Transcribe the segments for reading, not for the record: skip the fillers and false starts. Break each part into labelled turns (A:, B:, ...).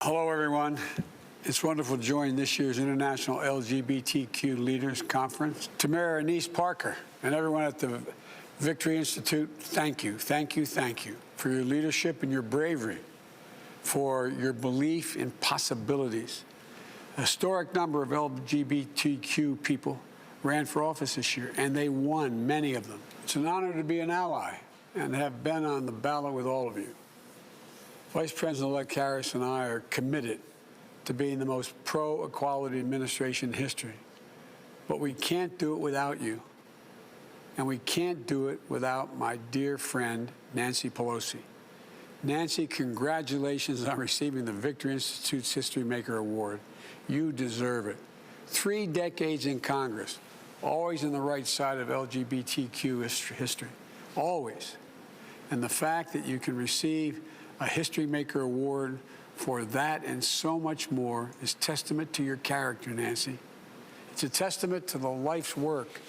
A: Hello, everyone. It's wonderful to join this year's International LGBTQ Leaders Conference. Tamara Anise Parker and everyone at the Victory Institute, thank you, thank you, thank you for your leadership and your bravery, for your belief in possibilities. A historic number of LGBTQ people ran for office this year, and they won, many of them. It's an honor to be an ally and have been on the ballot with all of you. Vice President-elect Harris and I are committed to being the most pro-equality administration in history. But we can't do it without you. And we can't do it without my dear friend, Nancy Pelosi. Nancy, congratulations on receiving the Victory Institute's History Maker Award. You deserve it. 3 decades in Congress, always on the right side of LGBTQ history, always. And the fact that you can receive a History Maker Award for that and so much more is testament to your character, Nancy. It's a testament to the life's work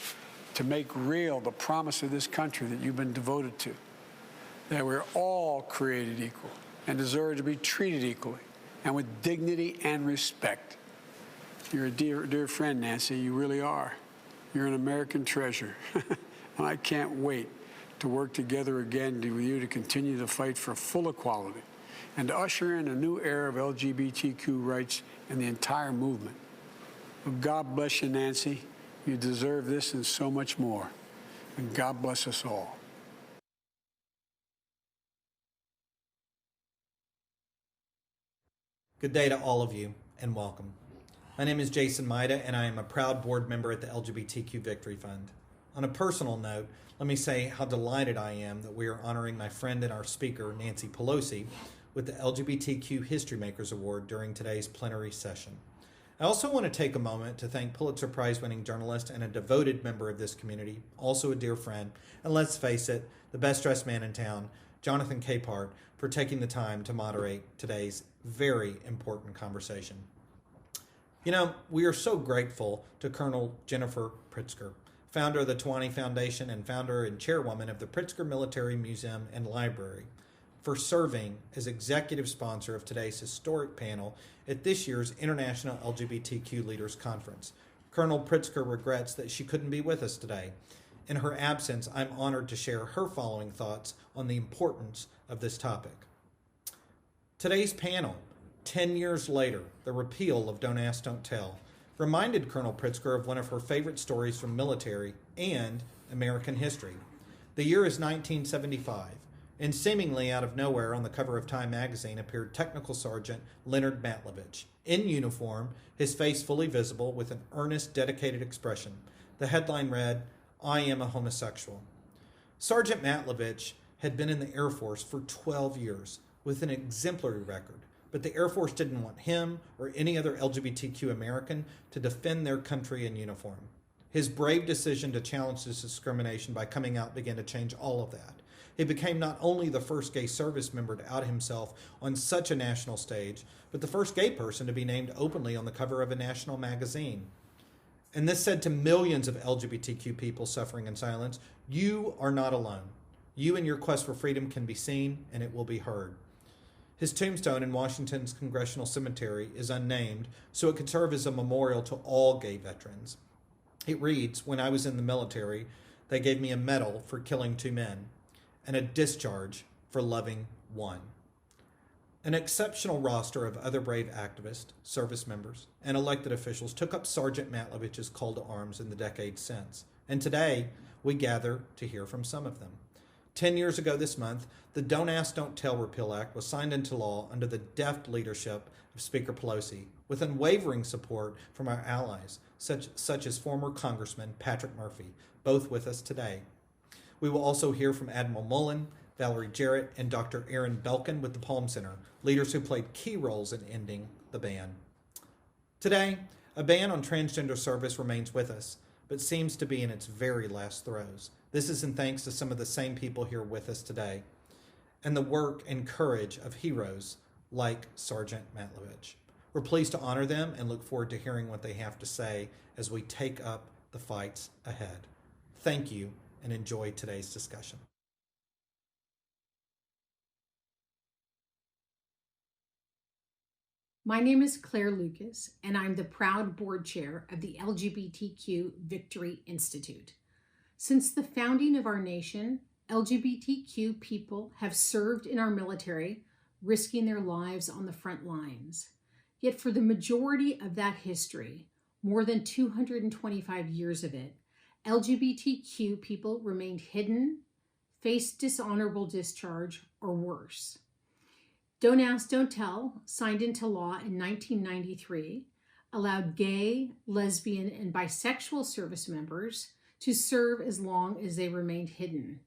A: to make real the promise of this country that you've been devoted to, that we're all created equal and deserve to be treated equally and with dignity and respect. You're a dear friend, Nancy. You really are. You're an American treasure. And I can't wait to work together again with you to continue to fight for full equality and to usher in a new era of LGBTQ rights and the entire movement. Well, God bless you, Nancy. You deserve this and so much more. And God bless us all.
B: Good day to all of you, and welcome. My name is Jason Maida, and I am a proud board member at the LGBTQ Victory Fund. On a personal note, let me say how delighted I am that we are honoring my friend and our speaker, Nancy Pelosi, with the LGBTQ History Makers Award during today's plenary session. I also want to take a moment to thank Pulitzer Prize-winning journalist and a devoted member of this community, also a dear friend, and let's face it, the best-dressed man in town, Jonathan Capehart, for taking the time to moderate today's very important conversation. You know, we are so grateful to Colonel Jennifer Pritzker, founder of the Tawani Foundation and founder and chairwoman of the Pritzker Military Museum and Library, for serving as executive sponsor of today's historic panel at this year's International LGBTQ Leaders Conference. Colonel Pritzker regrets that she couldn't be with us today. In her absence, I'm honored to share her following thoughts on the importance of this topic. Today's panel, 10 years later, the repeal of Don't Ask, Don't Tell, reminded Colonel Pritzker of one of her favorite stories from military and American history. The year is 1975, and seemingly out of nowhere on the cover of Time magazine appeared Technical Sergeant Leonard Matlovich, in uniform, his face fully visible with an earnest, dedicated expression. The headline read, "I am a homosexual." Sergeant Matlovich had been in the Air Force for 12 years with an exemplary record, but the Air Force didn't want him or any other LGBTQ American to defend their country in uniform. His brave decision to challenge this discrimination by coming out began to change all of that. He became not only the first gay service member to out himself on such a national stage, but the first gay person to be named openly on the cover of a national magazine. And this said to millions of LGBTQ people suffering in silence, you are not alone. You and your quest for freedom can be seen, and it will be heard. His tombstone in Washington's Congressional Cemetery is unnamed, so it could serve as a memorial to all gay veterans. It reads, "When I was in the military, they gave me a medal for killing 2 men and a discharge for loving 1. An exceptional roster of other brave activists, service members, and elected officials took up Sergeant Matlovich's call to arms in the decades since, and today we gather to hear from some of them. 10 years ago this month, the Don't Ask, Don't Tell Repeal Act was signed into law under the deft leadership of Speaker Pelosi, with unwavering support from our allies, such as former Congressman Patrick Murphy, both with us today. We will also hear from Admiral Mullen, Valerie Jarrett, and Dr. Aaron Belkin with the Palm Center, leaders who played key roles in ending the ban. Today, a ban on transgender service remains with us, but seems to be in its very last throes. This is in thanks to some of the same people here with us today, and the work and courage of heroes like Sergeant Matlovich. We're pleased to honor them and look forward to hearing what they have to say as we take up the fights ahead. Thank you, and enjoy today's discussion.
C: My name is Claire Lucas, and I'm the proud board chair of the LGBTQ Victory Institute. Since the founding of our nation, LGBTQ people have served in our military, risking their lives on the front lines. Yet for the majority of that history, more than 225 years of it, LGBTQ people remained hidden, faced dishonorable discharge, or worse. Don't Ask, Don't Tell, signed into law in 1993, allowed gay, lesbian, and bisexual service members to serve as long as they remained hidden.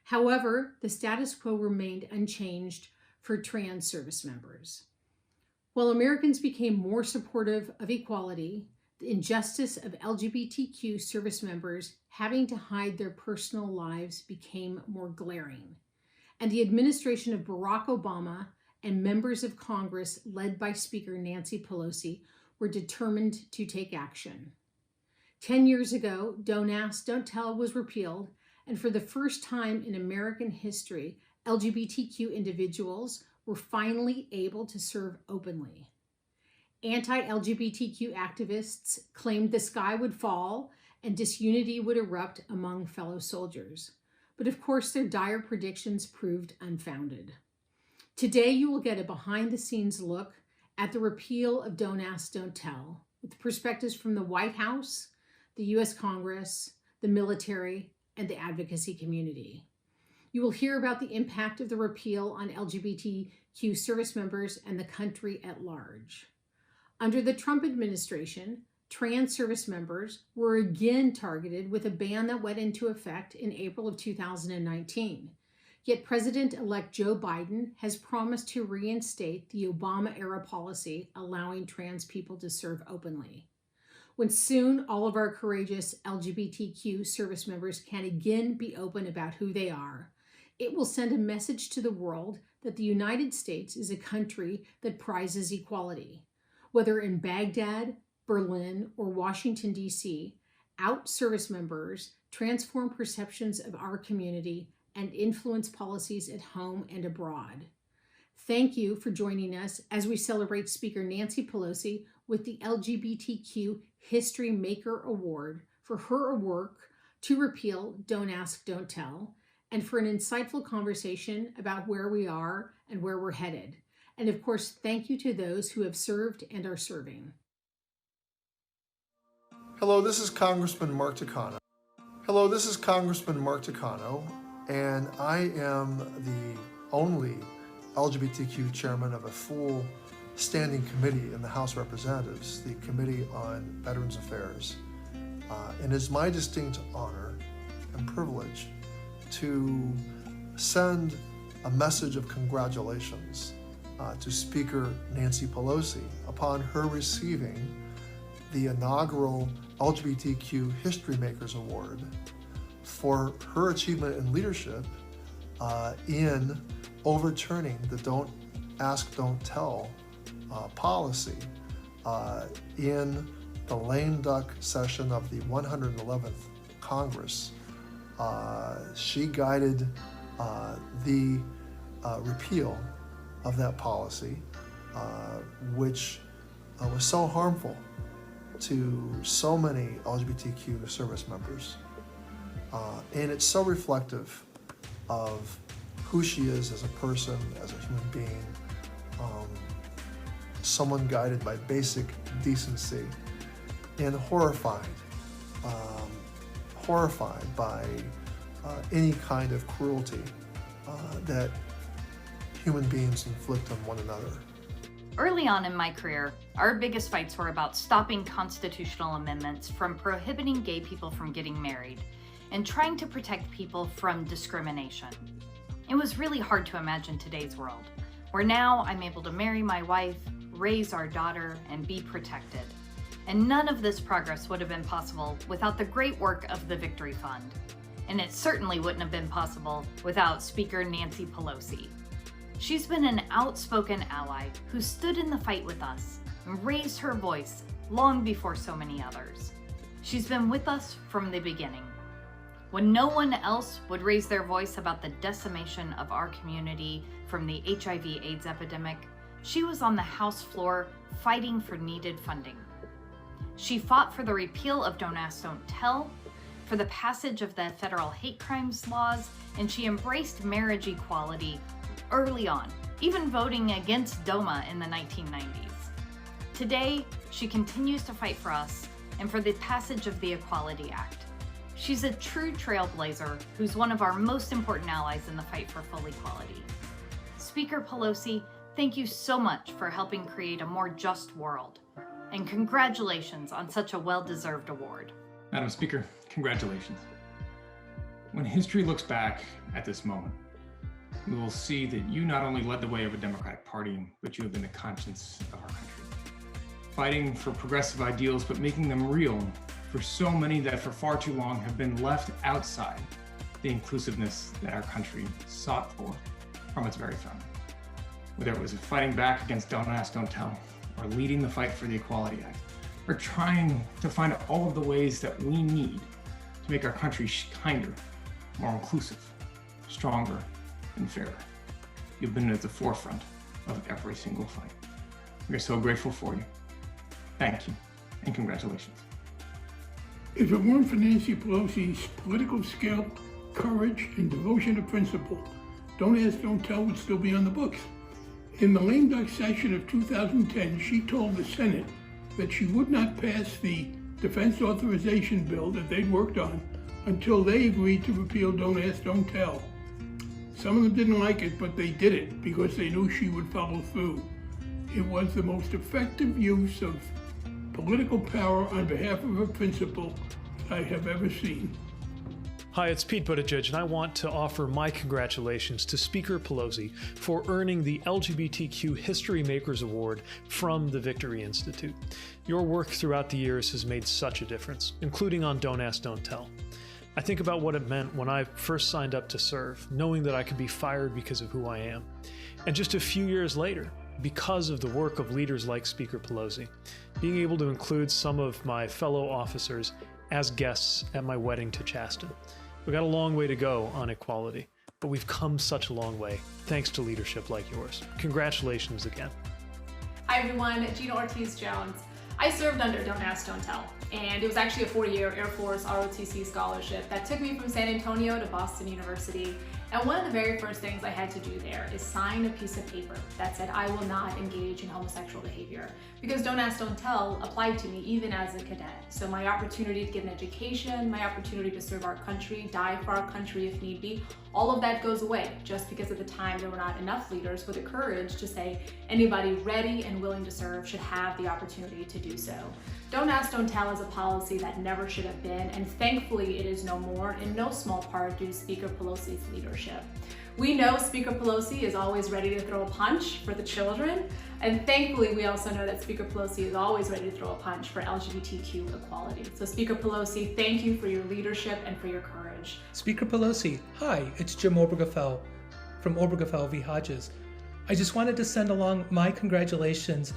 C: However, the status quo remained unchanged for trans service members. While Americans became more supportive of equality, the injustice of LGBTQ service members having to hide their personal lives became more glaring. And the administration of Barack Obama and members of Congress led by Speaker Nancy Pelosi were determined to take action. 10 years ago, Don't Ask, Don't Tell was repealed, and for the first time in American history, LGBTQ individuals were finally able to serve openly. Anti-LGBTQ activists claimed the sky would fall and disunity would erupt among fellow soldiers. But of course, their dire predictions proved unfounded. Today, you will get a behind-the-scenes look at the repeal of Don't Ask, Don't Tell, with perspectives from the White House, the U.S. Congress, the military, and the advocacy community. You will hear about the impact of the repeal on LGBTQ service members and the country at large. Under the Trump administration, trans service members were again targeted with a ban that went into effect in April of 2019. Yet President-elect Joe Biden has promised to reinstate the Obama-era policy allowing trans people to serve openly. When soon all of our courageous LGBTQ service members can again be open about who they are, it will send a message to the world that the United States is a country that prizes equality. Whether in Baghdad, Berlin, or Washington, D.C., out service members transform perceptions of our community and influence policies at home and abroad. Thank you for joining us as we celebrate Speaker Nancy Pelosi with the LGBTQ History Maker Award for her work to repeal Don't Ask, Don't Tell, and for an insightful conversation about where we are and where we're headed. And of course, thank you to those who have served and are serving.
D: Hello, this is Congressman Mark Takano. And I am the only LGBTQ chairman of a full standing committee in the House of Representatives, the Committee on Veterans Affairs. And it's my distinct honor and privilege to send a message of congratulations to Speaker Nancy Pelosi upon her receiving the inaugural LGBTQ History Makers Award for her achievement in leadership in overturning the Don't Ask, Don't Tell policy in the lame duck session of the 111th Congress. She guided the repeal of that policy, which was so harmful to so many LGBTQ service members. And it's so reflective of who she is as a person, as a human being, someone guided by basic decency, and horrified by any kind of cruelty that human beings inflict on one another.
E: Early on in my career, our biggest fights were about stopping constitutional amendments from prohibiting gay people from getting married and trying to protect people from discrimination. It was really hard to imagine today's world, where now I'm able to marry my wife, raise our daughter, and be protected. And none of this progress would have been possible without the great work of the Victory Fund. And it certainly wouldn't have been possible without Speaker Nancy Pelosi. She's been an outspoken ally who stood in the fight with us and raised her voice long before so many others. She's been with us from the beginning. When no one else would raise their voice about the decimation of our community from the HIV/AIDS epidemic, she was on the House floor fighting for needed funding. She fought for the repeal of Don't Ask, Don't Tell, for the passage of the federal hate crimes laws, and she embraced marriage equality early on, even voting against DOMA in the 1990s. Today, she continues to fight for us and for the passage of the Equality Act. She's a true trailblazer who's one of our most important allies in the fight for full equality. Speaker Pelosi, thank you so much for helping create a more just world. And congratulations on such a well-deserved award.
F: Madam Speaker, congratulations. When history looks back at this moment, we will see that you not only led the way of a Democratic Party, but you have been the conscience of our country. Fighting for progressive ideals, but making them real for so many that for far too long have been left outside the inclusiveness that our country sought for from its very founding. Whether it was fighting back against Don't Ask, Don't Tell, or leading the fight for the Equality Act, or trying to find all of the ways that we need to make our country kinder, more inclusive, stronger, and fairer. You've been at the forefront of every single fight. We are so grateful for you. Thank you, and congratulations.
G: If it weren't for Nancy Pelosi's political skill, courage, and devotion to principle, Don't Ask, Don't Tell would still be on the books. In the lame duck session of 2010, she told the Senate that she would not pass the defense authorization bill that they'd worked on until they agreed to repeal Don't Ask, Don't Tell. Some of them didn't like it, but they did it because they knew she would follow through. It was the most effective use of political power on behalf of a principle I have ever seen.
H: Hi, it's Pete Buttigieg, and I want to offer my congratulations to Speaker Pelosi for earning the LGBTQ History Makers Award from the Victory Institute. Your work throughout the years has made such a difference, including on Don't Ask, Don't Tell. I think about what it meant when I first signed up to serve, knowing that I could be fired because of who I am. And just a few years later, because of the work of leaders like Speaker Pelosi, being able to include some of my fellow officers as guests at my wedding to Chasten. We've got a long way to go on equality, but we've come such a long way thanks to leadership like yours. Congratulations again.
I: Hi everyone, Gina Ortiz-Jones. I served under Don't Ask, Don't Tell, and it was actually a 4-year Air Force ROTC scholarship that took me from San Antonio to Boston University. And one of the very first things I had to do there is sign a piece of paper that said I will not engage in homosexual behavior, because Don't Ask, Don't Tell applied to me even as a cadet. So my opportunity to get an education, my opportunity to serve our country, die for our country if need be, all of that goes away just because at the time there were not enough leaders with the courage to say anybody ready and willing to serve should have the opportunity to do so. Don't Ask, Don't Tell is a policy that never should have been, and thankfully it is no more, in no small part due to Speaker Pelosi's leadership. We know Speaker Pelosi is always ready to throw a punch for the children, and thankfully we also know that Speaker Pelosi is always ready to throw a punch for LGBTQ equality. So Speaker Pelosi, thank you for your leadership and for your courage.
J: Speaker Pelosi, hi, it's Jim Obergefell from Obergefell v. Hodges. I just wanted to send along my congratulations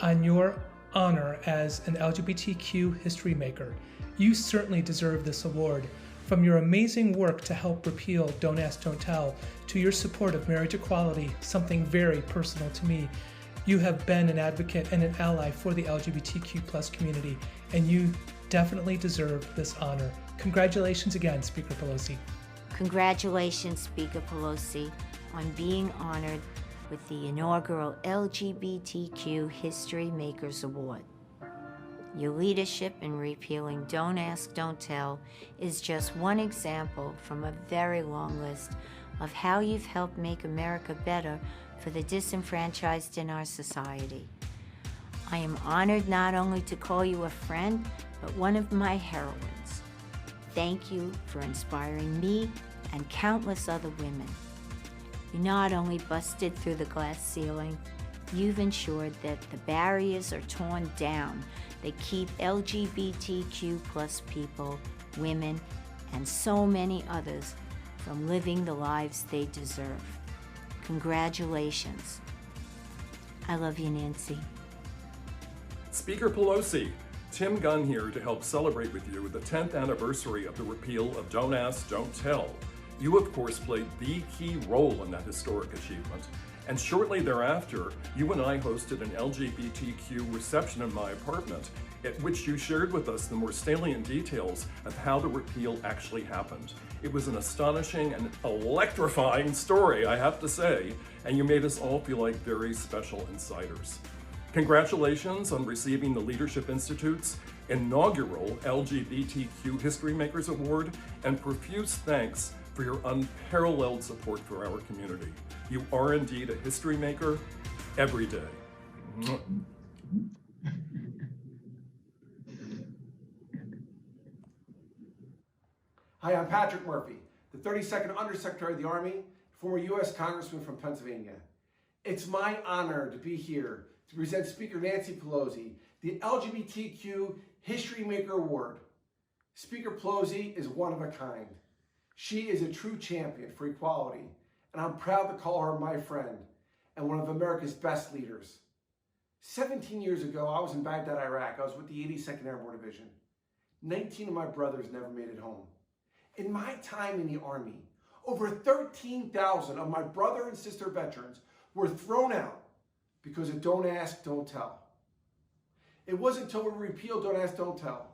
J: on your honor as an LGBTQ history maker. You certainly deserve this award. From your amazing work to help repeal Don't Ask, Don't Tell, to your support of marriage equality, something very personal to me, you have been an advocate and an ally for the LGBTQ+ community, and you definitely deserve this honor. Congratulations again, Speaker Pelosi.
K: Congratulations, Speaker Pelosi, on being honored with the inaugural LGBTQ History Makers Award. Your leadership in repealing Don't Ask, Don't Tell is just one example from a very long list of how you've helped make America better for the disenfranchised in our society. I am honored not only to call you a friend, but one of my heroines. Thank you for inspiring me and countless other women. You not only busted through the glass ceiling, you've ensured that the barriers are torn down that keep LGBTQ+ people, women, and so many others from living the lives they deserve. Congratulations. I love you, Nancy.
L: Speaker Pelosi, Tim Gunn here to help celebrate with you the 10th anniversary of the repeal of Don't Ask, Don't Tell. You, of course, played the key role in that historic achievement, And shortly thereafter, you and I hosted an LGBTQ reception in my apartment, at which you shared with us the more salient details of how the repeal actually happened. It was an astonishing and electrifying story, I have to say, and you made us all feel like very special insiders. Congratulations on receiving the Leadership Institute's inaugural LGBTQ History Makers Award, and profuse thanks for your unparalleled support for our community. You are indeed a history maker every day.
M: Hi, I'm Patrick Murphy, the 32nd Undersecretary of the Army, former U.S. Congressman from Pennsylvania. It's my honor to be here to present Speaker Nancy Pelosi the LGBTQ History Maker Award. Speaker Pelosi is one of a kind. She is a true champion for equality, and I'm proud to call her my friend and one of America's best leaders. 17 years ago, I was in Baghdad, Iraq. I was with the 82nd Airborne Division. 19 of my brothers never made it home. In my time in the Army, over 13,000 of my brother and sister veterans were thrown out because of Don't Ask, Don't Tell. It wasn't until we repealed Don't Ask, Don't Tell,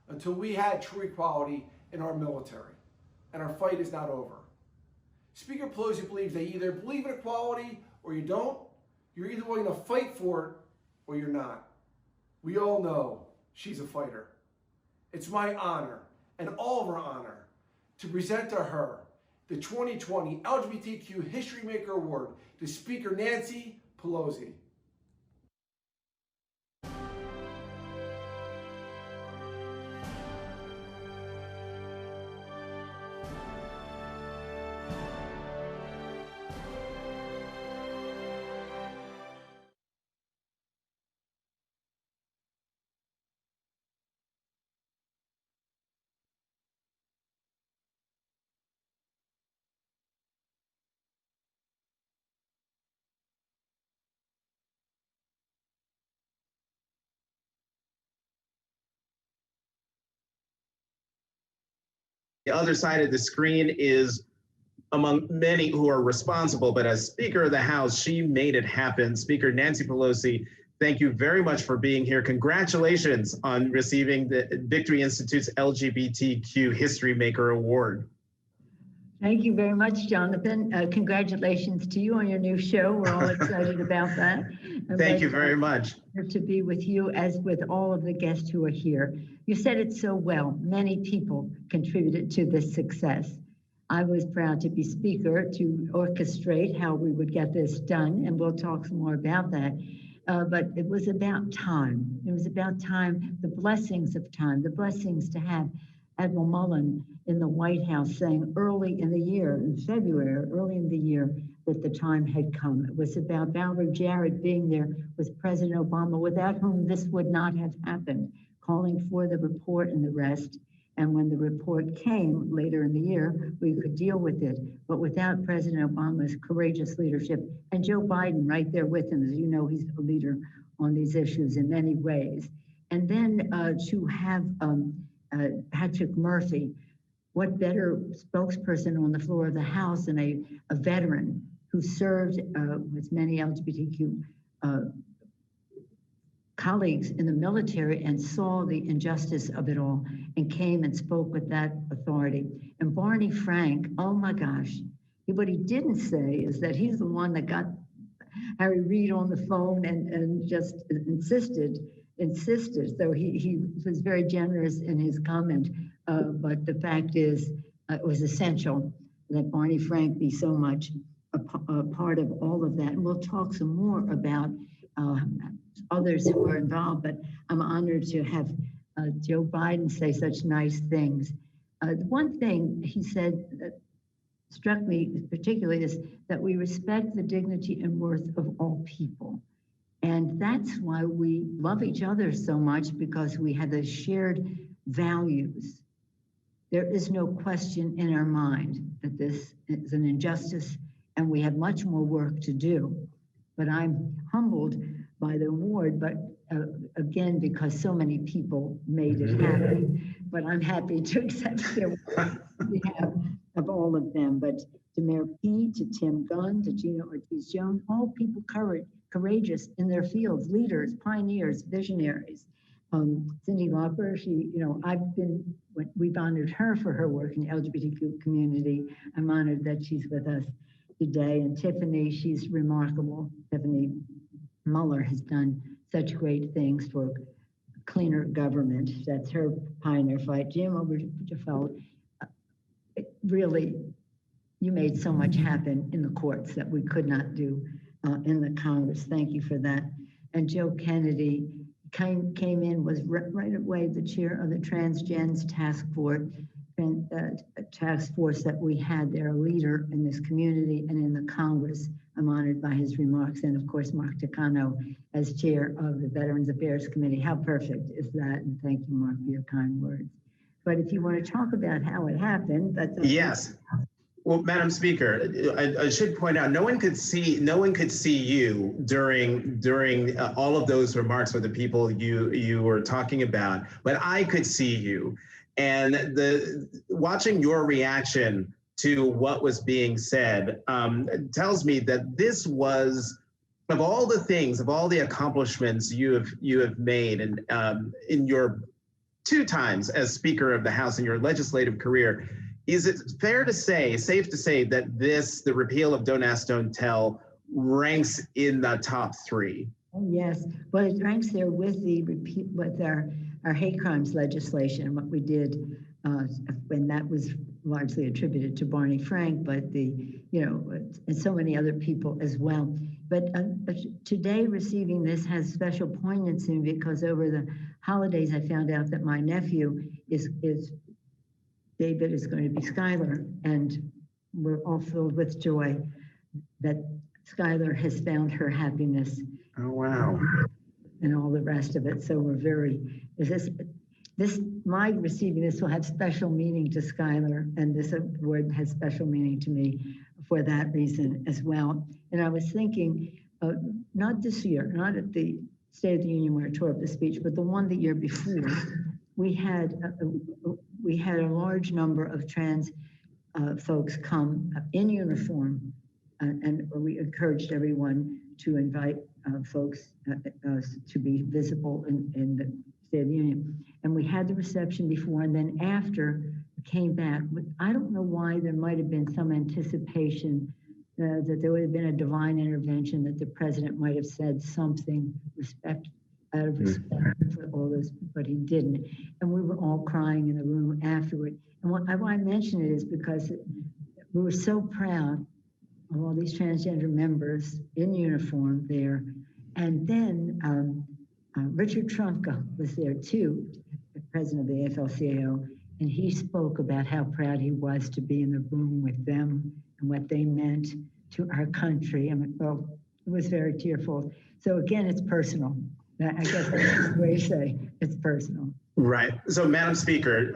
M: until we had true equality in our military, and our fight is not over. Speaker Pelosi believes they either believe in equality or you don't. You're either willing to fight for it or you're not. We all know she's a fighter. It's my honor, and all of our honor, to present to her the 2020 LGBTQ History Maker Award to Speaker Nancy Pelosi.
N: The other side of the screen is among many who are responsible, but as Speaker of the House, she made it happen. Speaker Nancy Pelosi, thank you very much for being here. Congratulations on receiving the Victory Institute's LGBTQ History Maker Award.
O: Thank you very much, Jonathan. Congratulations to you on your new show. We're all excited about that.
N: Thank you very much.
O: To be with you, as with all of the guests who are here. You said it so well. Many people contributed to this success. I was proud to be speaker to orchestrate how we would get this done, and we'll talk some more about that. But it was about time. It was about time, the blessings of time, the blessings to have Admiral Mullen in the White House saying early in the year, in February, early in the year, that the time had come. It was about Valerie Jarrett being there with President Obama, without whom this would not have happened, calling for the report and the rest. And when the report came later in the year, we could deal with it. But without President Obama's courageous leadership, and Joe Biden right there with him, as you know, he's a leader on these issues in many ways. And then to have Patrick Murphy, what better spokesperson on the floor of the House than a veteran who served with many LGBTQ colleagues in the military and saw the injustice of it all and came and spoke with that authority. And Barney Frank, oh my gosh, what he didn't say is that he's the one that got Harry Reid on the phone and just insisted. So he was very generous in his comment. But the fact is, it was essential that Barney Frank be so much a part of all of that. And we'll talk some more about others who are involved, but I'm honored to have Joe Biden say such nice things. One thing he said that struck me particularly is that we respect the dignity and worth of all people. And that's why we love each other so much, because we have those shared values. There is no question in our mind that this is an injustice and we have much more work to do. But I'm humbled by the award, but again, because so many people made it happen. But I'm happy to accept the award on behalf of all of them. But to Mayor Pete, to Tim Gunn, to Gina Ortiz-Jones, all people courageous in their fields, leaders, pioneers, visionaries. Cindy Lauper, we've honored her for her work in the LGBTQ community. I'm honored that she's with us today. And Tiffany, she's remarkable. Tiffany Muller has done such great things for cleaner government. That's her pioneer fight. Jim Obergefell, really, you made so much happen in the courts that we could not do in the Congress. Thank you for that. And Joe Kennedy came in, was right away the chair of the Transgens task force that we had there, a leader in this community and in the Congress. I'm honored by his remarks. And of course, Mark Takano as chair of the Veterans Affairs Committee. How perfect is that? And thank you, Mark, for your kind words. But if you want to talk about how it happened, that's okay.
N: Yes. Well, Madam Speaker, I should point out, no one could see you during all of those remarks with the people you were talking about, but I could see you. And watching your reaction to what was being said tells me that this was, of all the things, of all the accomplishments you have made, and in your 2 times as Speaker of the House in your legislative career, is it safe to say that the repeal of Don't Ask, Don't Tell ranks in the top 3?
O: Oh, yes. Well, it ranks there with our hate crimes legislation and what we did, and that was largely attributed to Barney Frank, but and so many other people as well. But today receiving this has special poignancy because over the holidays, I found out that my nephew David is going to be Skylar, and we're all filled with joy that Skylar has found her happiness.
N: Oh, wow.
O: And all the rest of it. So we're my receiving this will have special meaning to Skylar, and this award has special meaning to me for that reason as well. And I was thinking, not this year, not at the State of the Union where I tore up the speech, but the one the year before, we had a large number of trans folks come in uniform, and we encouraged everyone to invite folks to be visible in the State of the Union. And we had the reception before, and then after came back. I don't know why there might have been some anticipation that there would have been a divine intervention, that the president might have said something out of respect for all those, but he didn't. And we were all crying in the room afterward. And why I mention it is because we were so proud of all these transgender members in uniform there. And then Richard Trumka was there too, the president of the AFL-CIO, and he spoke about how proud he was to be in the room with them and what they meant to our country. I mean, well, it was very tearful. So again, it's personal. I guess that's the way to say it's personal.
N: Right. So, Madam Speaker,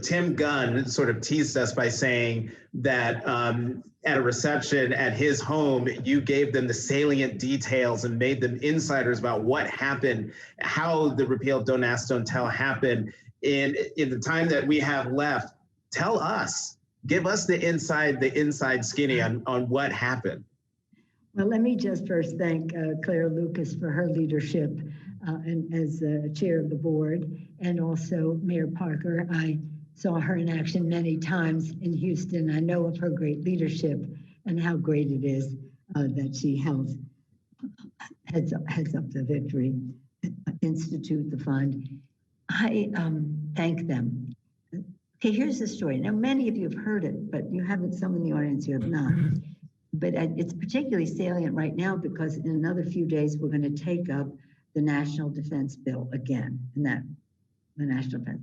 N: Tim Gunn sort of teased us by saying that at a reception at his home, you gave them the salient details and made them insiders about what happened, how the repeal of Don't Ask, Don't Tell happened. In the time that we have left, tell us, give us the inside skinny on what happened.
O: Well, let me just first thank Claire Lucas for her leadership and as chair of the board, and also Mayor Parker. I saw her in action many times in Houston. I know of her great leadership and how great it is that she heads up the Victory Institute, the fund. I thank them. Okay, here's the story. Now, many of you have heard it, but you haven't, some in the audience who have not. But it's particularly salient right now because in another few days, we're going to take up the National Defense Bill again, and that the National Defense.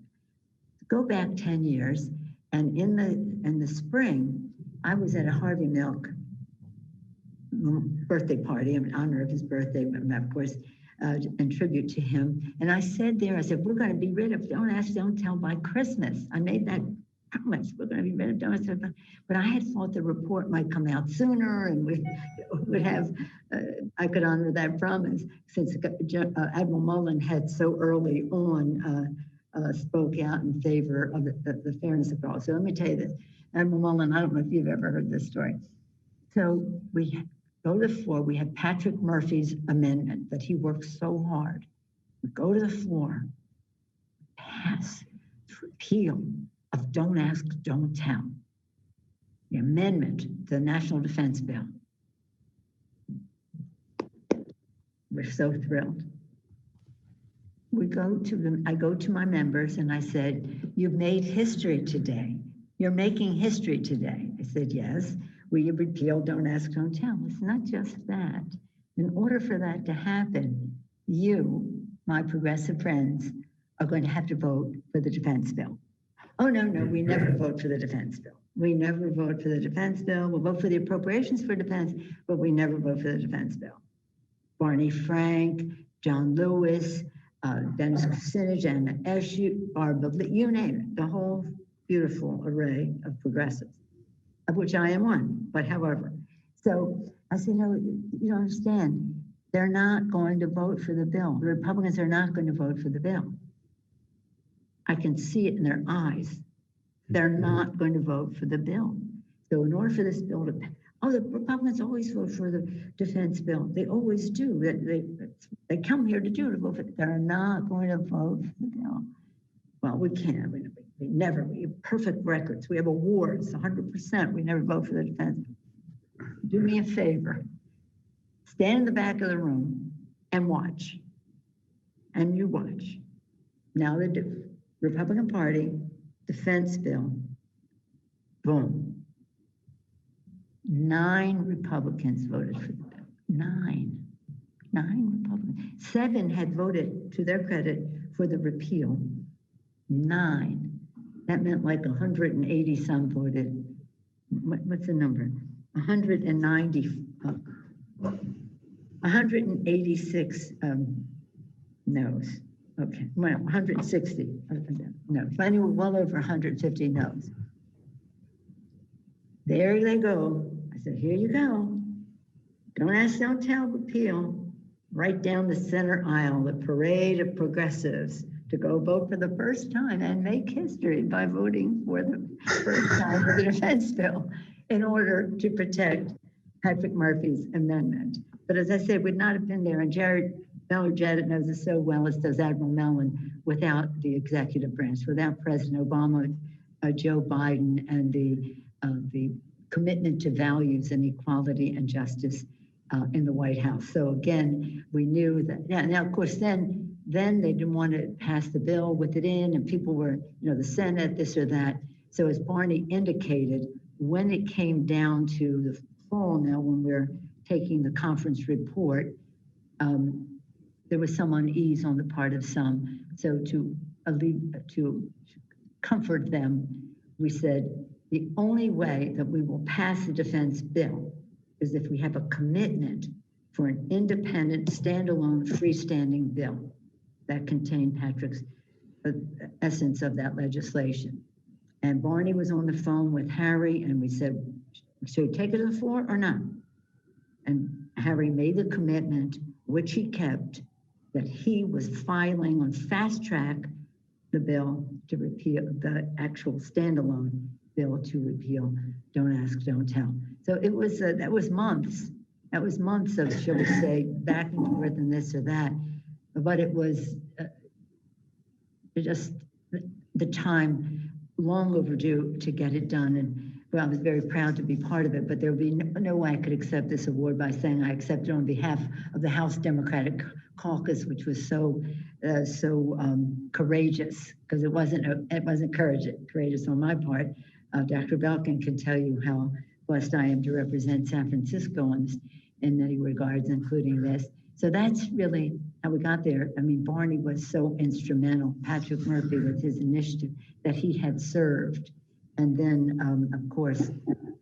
O: Go back 10 years, and in the spring, I was at a Harvey Milk birthday party in honor of his birthday, of course, in tribute to him. And I said, we're going to be rid of Don't Ask, Don't Tell by Christmas. I made that promise. We're going to be rid of Don't Ask, Don't Tell. But I had thought the report might come out sooner, and we would have, I could honor that promise since Admiral Mullen had so early on spoke out in favor of the fairness of it all. So let me tell you this. Admiral Mullen, I don't know if you've ever heard this story. So we go to the floor. We have Patrick Murphy's amendment that he worked so hard. We go to the floor, pass repeal of Don't Ask, Don't Tell, the amendment to the National Defense Bill. We're so thrilled. I go to my members and I said, you've made history today. You're making history today. I said, yes, we repeal Don't Ask, Don't Tell. It's not just that. In order for that to happen, you, my progressive friends, are going to have to vote for the defense bill. Oh, no, we never vote for the defense bill. We never vote for the defense bill. We'll vote for the appropriations for defense, but we never vote for the defense bill. Barney Frank, John Lewis, Dennis Kucinich, Anna Eshoo, Barbara Lee, you name it, the whole beautiful array of progressives, of which I am one, but however. So I said, no, you don't understand. They're not going to vote for the bill. The Republicans are not going to vote for the bill. I can see it in their eyes. They're not going to vote for the bill. So in order for this bill to, the Republicans always vote for the defense bill. They always do. They come here to vote for it. They're not going to vote for the bill. Well, we can't. We never. We have perfect records. We have awards, 100%. We never vote for the defense. Do me a favor. Stand in the back of the room and watch. And you watch. Now the Republican Party defense bill, boom. 9 Republicans voted for the bill. 9 Republicans. 7 had voted, to their credit, for the repeal. 9. That meant like 180 some voted. What's the number? 186 no's. Okay, well, 160 no. Finally, well over 150 no's. There they go. I said, here you go. Don't ask, don't tell, repeal. Right down the center aisle, the parade of progressives to go vote for the first time and make history by voting for the first time for the defense bill in order to protect Patrick Murphy's amendment. But as I said, would not have been there, and Jared Janet knows it so well, as does Admiral Mellon, without the executive branch, without President Obama, Joe Biden, and the commitment to values and equality and justice in the White House. So again, we knew that. Yeah, now of course, then they didn't want to pass the bill with it in, and people were, the Senate, this or that. So as Barney indicated, when it came down to the fall, now when we're taking the conference report, there was some unease on the part of some. So to comfort them, we said, the only way that we will pass the defense bill is if we have a commitment for an independent, standalone, freestanding bill that contained Patrick's essence of that legislation. And Barney was on the phone with Harry, and we said, should we take it to the floor or not? And Harry made the commitment, which he kept, that he was filing on fast track the bill to repeal, the actual standalone bill to repeal Don't Ask, Don't Tell. So it was, that was months. That was months of, shall we say, back and forth and this or that. But it was just the time long overdue to get it done. And well, I was very proud to be part of it, but there would be no way I could accept this award by saying I accept it on behalf of the House Democratic Caucus, which was so courageous, because it wasn't courageous on my part. Dr. Belkin can tell you how blessed I am to represent San Francisco in many regards, including this. So that's really how we got there. I mean, Barney was so instrumental, Patrick Murphy, with his initiative that he had served. And then, of course,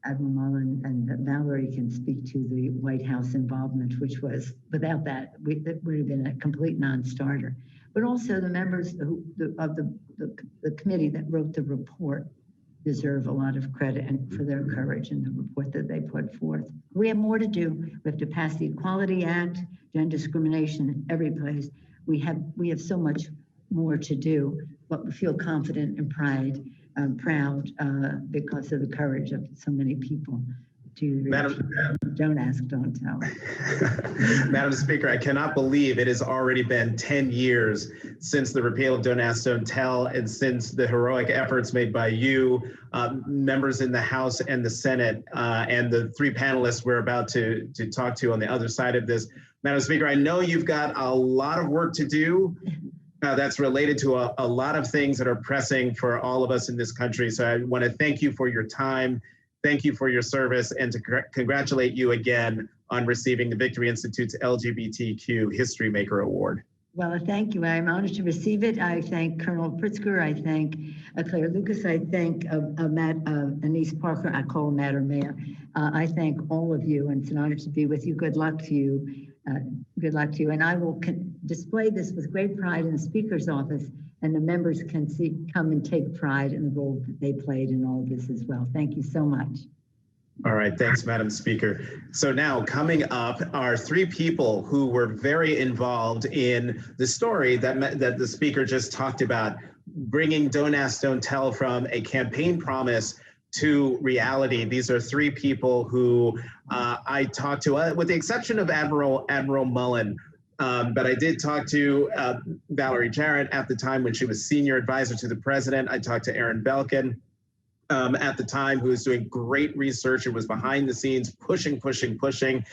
O: Admiral Mullen and Valerie can speak to the White House involvement, which was, without that, it would have been a complete non-starter. But also the members of the committee that wrote the report deserve a lot of credit and for their courage in the report that they put forth. We have more to do. We have to pass the Equality Act, gender discrimination in every place. We have so much more to do, but we feel confident and proud because of the courage of so many people. Don't ask, don't tell.
N: Madam Speaker, I cannot believe it has already been 10 years since the repeal of Don't Ask, Don't Tell, and since the heroic efforts made by you, members in the House and the Senate, and the three panelists we're about to talk to on the other side of this. Madam Speaker, I know you've got a lot of work to do that's related to a lot of things that are pressing for all of us in this country. So I want to thank you for your time. Thank you for your service, and to congratulate you again on receiving the Victory Institute's LGBTQ History Maker Award.
O: Well, thank you. I'm honored to receive it. I thank Colonel Pritzker. I thank Claire Lucas. I thank Anise Parker. I call her Matt or Mayor. I thank all of you, and it's an honor to be with you. Good luck to you. Good luck to you. And I will display this with great pride in the Speaker's office, and the members can come and take pride in the role that they played in all of this as well. Thank you so much.
N: All right, thanks, Madam Speaker. So now coming up are three people who were very involved in the story that the Speaker just talked about, bringing Don't Ask, Don't Tell from a campaign promise to reality. These are three people who I talked to, with the exception of Admiral Mullen. But I did talk to Valerie Jarrett at the time when she was senior advisor to the president. I talked to Aaron Belkin at the time, who was doing great research and was behind the scenes, pushing.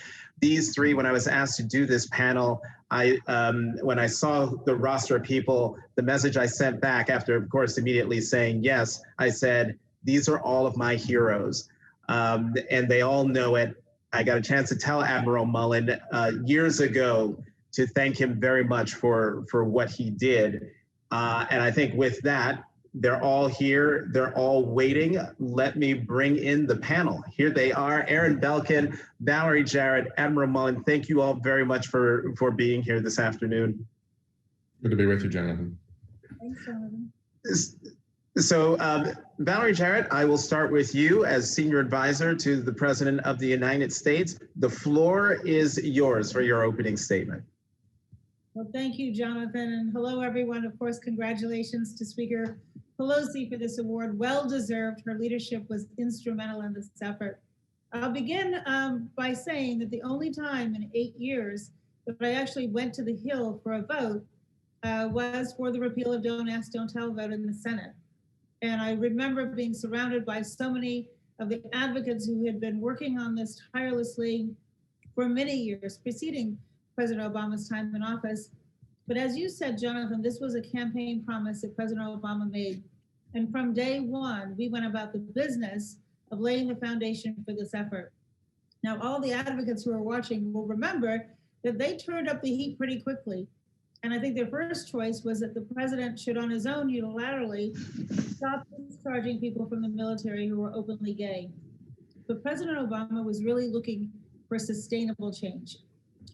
N: These three, when I was asked to do this panel, when I saw the roster of people, the message I sent back after, of course, immediately saying yes, I said, these are all of my heroes. And they all know it. I got a chance to tell Admiral Mullen years ago to thank him very much for what he did. And I think with that, they're all here. They're all waiting. Let me bring in the panel. Here they are, Aaron Belkin, Valerie Jarrett, Admiral Mullen. Thank you all very much for being here this afternoon.
P: Good to be with you, Jonathan.
O: Thanks, Jonathan.
N: So Valerie Jarrett, I will start with you as senior advisor to the President of the United States. The floor is yours for your opening statement.
Q: Well, thank you, Jonathan, and hello, everyone. Of course, congratulations to Speaker Pelosi for this award. Well deserved. Her leadership was instrumental in this effort. I'll begin by saying that the only time in 8 years that I actually went to the Hill for a vote was for the repeal of Don't Ask, Don't Tell vote in the Senate. And I remember being surrounded by so many of the advocates who had been working on this tirelessly for many years, preceding President Obama's time in office. But as you said, Jonathan, this was a campaign promise that President Obama made. And from day one, we went about the business of laying the foundation for this effort. Now, all the advocates who are watching will remember that they turned up the heat pretty quickly. And I think their first choice was that the president should, on his own, unilaterally stop discharging people from the military who were openly gay. But President Obama was really looking for sustainable change.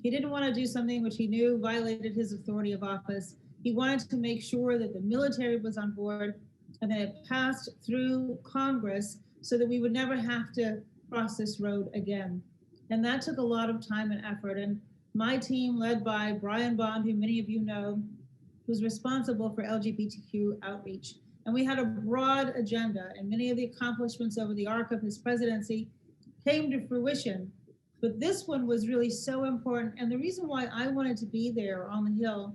Q: He didn't want to do something which he knew violated his authority of office. He wanted to make sure that the military was on board and that it passed through Congress so that we would never have to cross this road again. And that took a lot of time and effort. And my team, led by Brian Bond, who many of you know, was responsible for LGBTQ outreach. And we had a broad agenda, and many of the accomplishments over the arc of his presidency came to fruition. But this one was really so important. And the reason why I wanted to be there on the Hill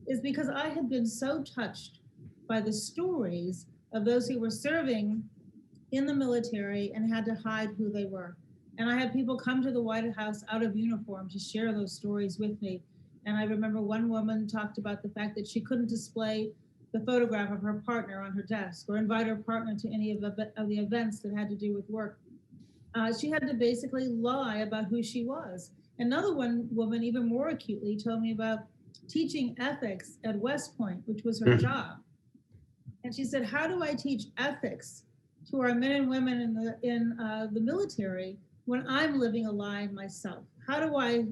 Q: is because I had been so touched by the stories of those who were serving in the military and had to hide who they were. And I had people come to the White House out of uniform to share those stories with me. And I remember one woman talked about the fact that she couldn't display the photograph of her partner on her desk or invite her partner to any of the events that had to do with work. She had to basically lie about who she was. Another woman, even more acutely, told me about teaching ethics at West Point, which was her job. And she said, how do I teach ethics to our men and women in the military when I'm living a lie myself? How do I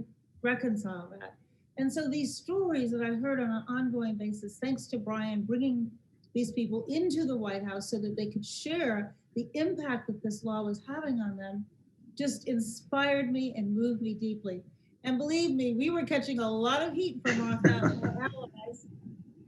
Q: reconcile that? And so these stories that I heard on an ongoing basis, thanks to Brian bringing these people into the White House so that they could share the impact that this law was having on them, just inspired me and moved me deeply. And believe me, we were catching a lot of heat from our allies.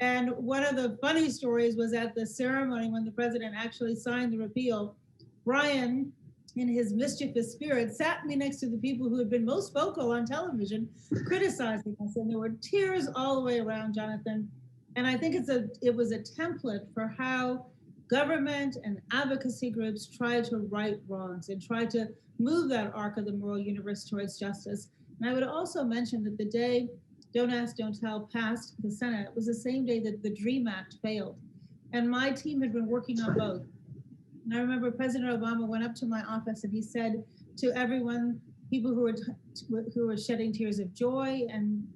Q: And one of the funny stories was at the ceremony when the president actually signed the repeal, Brian, in his mischievous spirit, sat me next to the people who had been most vocal on television, criticizing us. And there were tears all the way around, Jonathan. And I think it was a template for how government and advocacy groups try to right wrongs and try to move that arc of the moral universe towards justice. And I would also mention that the day Don't Ask, Don't Tell passed the Senate was the same day that the DREAM Act failed. And my team had been working on both. And I remember President Obama went up to my office and he said to everyone, people who were shedding tears of joy and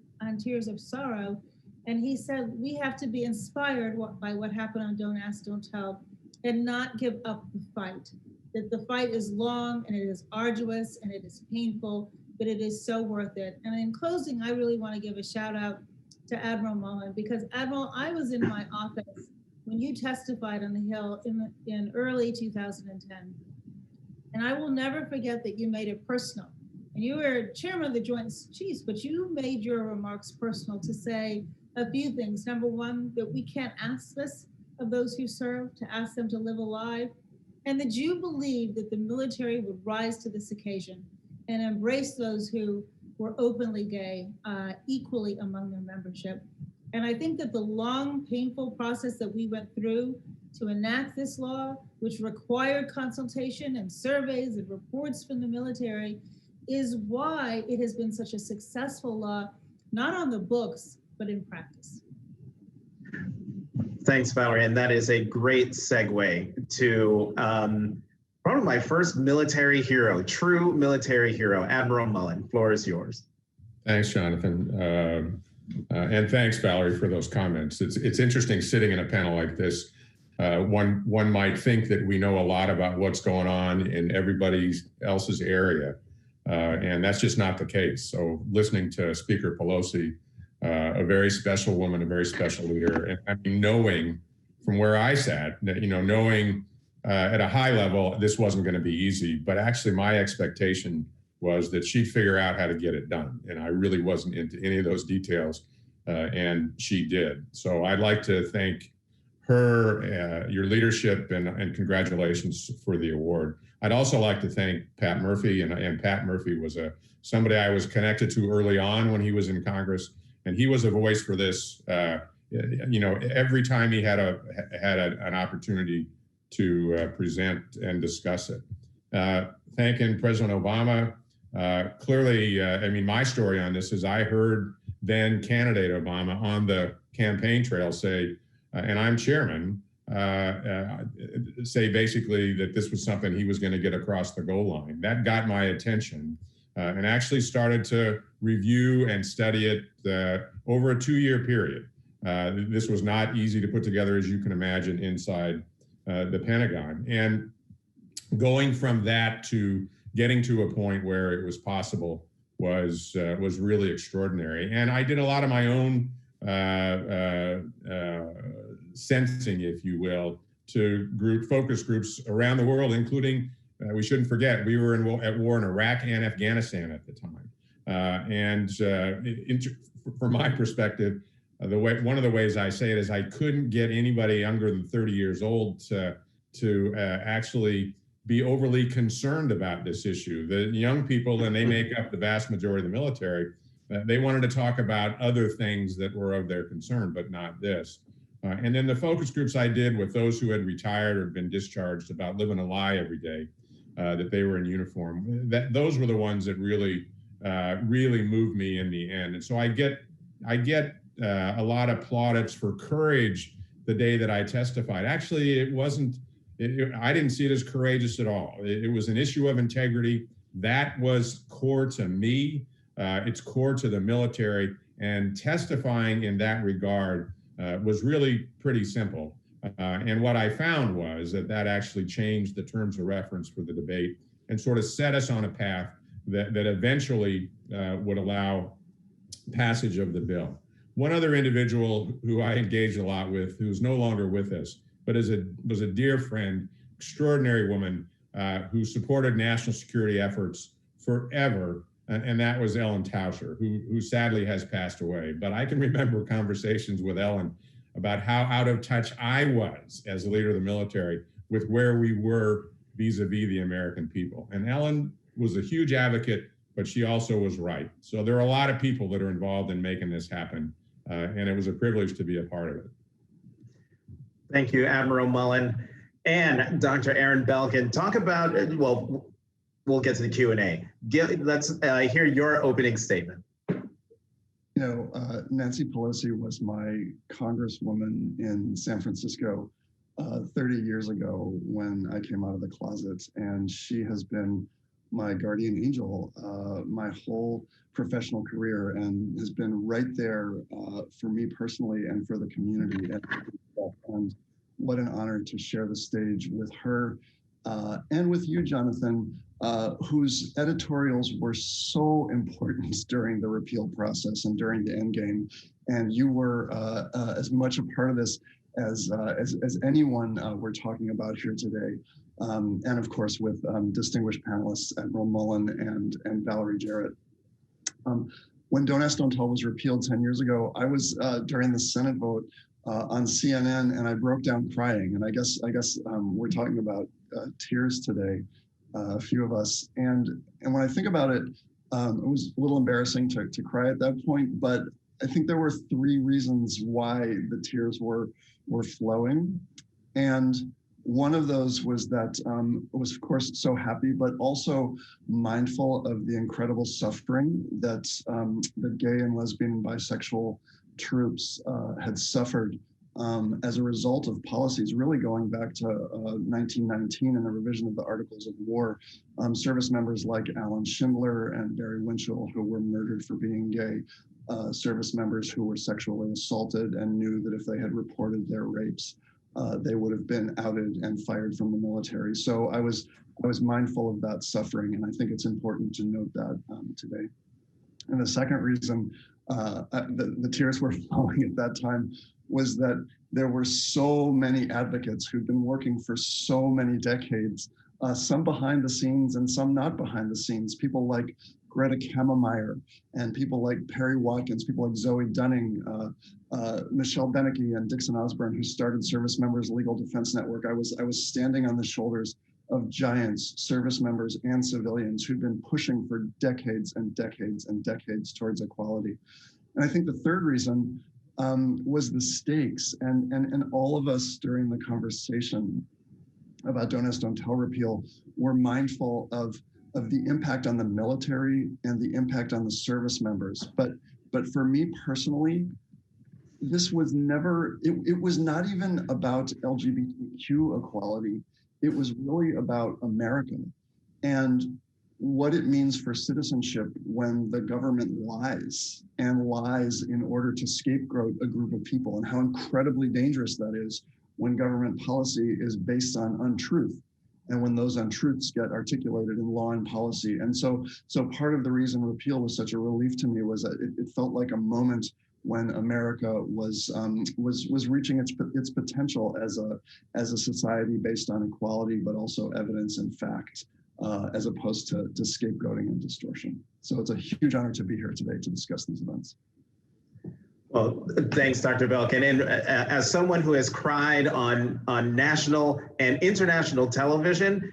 Q: tears of sorrow, and he said, we have to be inspired by what happened on Don't Ask, Don't Tell, and not give up the fight. That the fight is long and it is arduous and it is painful, but it is so worth it. And in closing, I really want to give a shout out to Admiral Mullen, because Admiral, I was in my office when you testified on the Hill in early 2010. And I will never forget that you made it personal. And you were chairman of the Joint Chiefs, but you made your remarks personal to say a few things. Number one, that we can't ask this of those who serve, to ask them to live a lie, and that you believe that the military would rise to this occasion and embrace those who were openly gay equally among their membership. And I think that the long, painful process that we went through to enact this law, which required consultation and surveys and reports from the military, is why it has been such a successful law, not on the books, but in practice.
N: Thanks, Valerie. And that is a great segue to probably my first military hero, true military hero, Admiral Mullen. Floor is yours.
P: Thanks, Jonathan. And thanks, Valerie, for those comments. It's interesting sitting in a panel like this. One might think that we know a lot about what's going on in everybody else's area, and that's just not the case. So listening to Speaker Pelosi, a very special woman, a very special leader, and I mean, knowing from where I sat, knowing at a high level, this wasn't going to be easy, but actually my expectation was that she'd figure out how to get it done. And I really wasn't into any of those details, and she did. So I'd like to thank her, your leadership, and congratulations for the award. I'd also like to thank Pat Murphy, and Pat Murphy was somebody I was connected to early on when he was in Congress, and he was a voice for this. Every time he had an opportunity to present and discuss it. Thanking President Obama. Clearly, my story on this is I heard then candidate Obama on the campaign trail say, and I'm chairman, say basically that this was something he was going to get across the goal line. That got my attention, and actually started to review and study it over a 2-year period. This was not easy to put together, as you can imagine, inside the Pentagon. And going from that to getting to a point where it was possible was really extraordinary. And I did a lot of my own sensing, if you will, to focus groups around the world, including, we shouldn't forget, we were at war in Iraq and Afghanistan at the time. From my perspective, one of the ways I say it is I couldn't get anybody younger than 30 years old to actually be overly concerned about this issue. The young people, and they make up the vast majority of the military, they wanted to talk about other things that were of their concern, but not this. And then the focus groups I did with those who had retired or been discharged about living a lie every day, that they were in uniform. Those were the ones that really moved me in the end. And so I get a lot of plaudits for courage the day that I testified. Actually, I didn't see it as courageous at all. It was an issue of integrity. That was core to me. It's core to the military. And testifying in that regard was really pretty simple. And what I found was that actually changed the terms of reference for the debate and sort of set us on a path that eventually would allow passage of the bill. One other individual who I engaged a lot with, who's no longer with us, but was a dear friend, extraordinary woman who supported national security efforts forever, and that was Ellen Tauscher, who sadly has passed away. But I can remember conversations with Ellen about how out of touch I was as a leader of the military with where we were vis-a-vis the American people. And Ellen was a huge advocate, but she also was right. So there are a lot of people that are involved in making this happen, and it was a privilege to be a part of it.
N: Thank you, Admiral Mullen. And Dr. Aaron Belkin, talk about, well, we'll get to the Q&A. Let's hear your opening statement.
R: You know, Nancy Pelosi was my congresswoman in San Francisco 30 years ago when I came out of the closet, and she has been my guardian angel my whole professional career and has been right there for me personally and for the community. And what an honor to share the stage with her and with you, Jonathan, whose editorials were so important during the repeal process and during the endgame. And you were as much a part of this as anyone we're talking about here today. And of course, with distinguished panelists, Admiral Mullen and Valerie Jarrett. When Don't Ask, Don't Tell was repealed 10 years ago, I was during the Senate vote on CNN, and I broke down crying. And I guess we're talking about tears today, a few of us. And when I think about it, it was a little embarrassing to cry at that point, but I think there were three reasons why the tears were flowing. And one of those was that I was, of course, so happy, but also mindful of the incredible suffering that the gay and lesbian and bisexual troops had suffered as a result of policies really going back to 1919 and the revision of the Articles of War. Service members like Alan Schindler and Barry Winchell, who were murdered for being gay, service members who were sexually assaulted and knew that if they had reported their rapes, they would have been outed and fired from the military. So I was mindful of that suffering, and I think it's important to note that today. And the second reason the tears were flowing at that time was that there were so many advocates who'd been working for so many decades, some behind the scenes and some not behind the scenes. People like Greta Kammermeyer and people like Perry Watkins, people like Zoe Dunning, Michelle Beneke and Dixon Osborne, who started Service Members Legal Defense Network. I was standing on the shoulders of giants, service members and civilians who'd been pushing for decades and decades and decades towards equality. And I think the third reason was the stakes, and all of us during the conversation about Don't Ask, Don't Tell repeal were mindful of the impact on the military and the impact on the service members. But for me personally, this was never, it was not even about LGBTQ equality. It was really about America and what it means for citizenship when the government lies and lies in order to scapegoat a group of people, and how incredibly dangerous that is when government policy is based on untruth and when those untruths get articulated in law and policy. And so part of the reason repeal was such a relief to me was that it felt like a moment when America was reaching its potential as a society based on equality, but also evidence and fact, as opposed to scapegoating and distortion. So it's a huge honor to be here today to discuss these events.
N: Well, thanks, Dr. Belkin. And as someone who has cried on national and international television,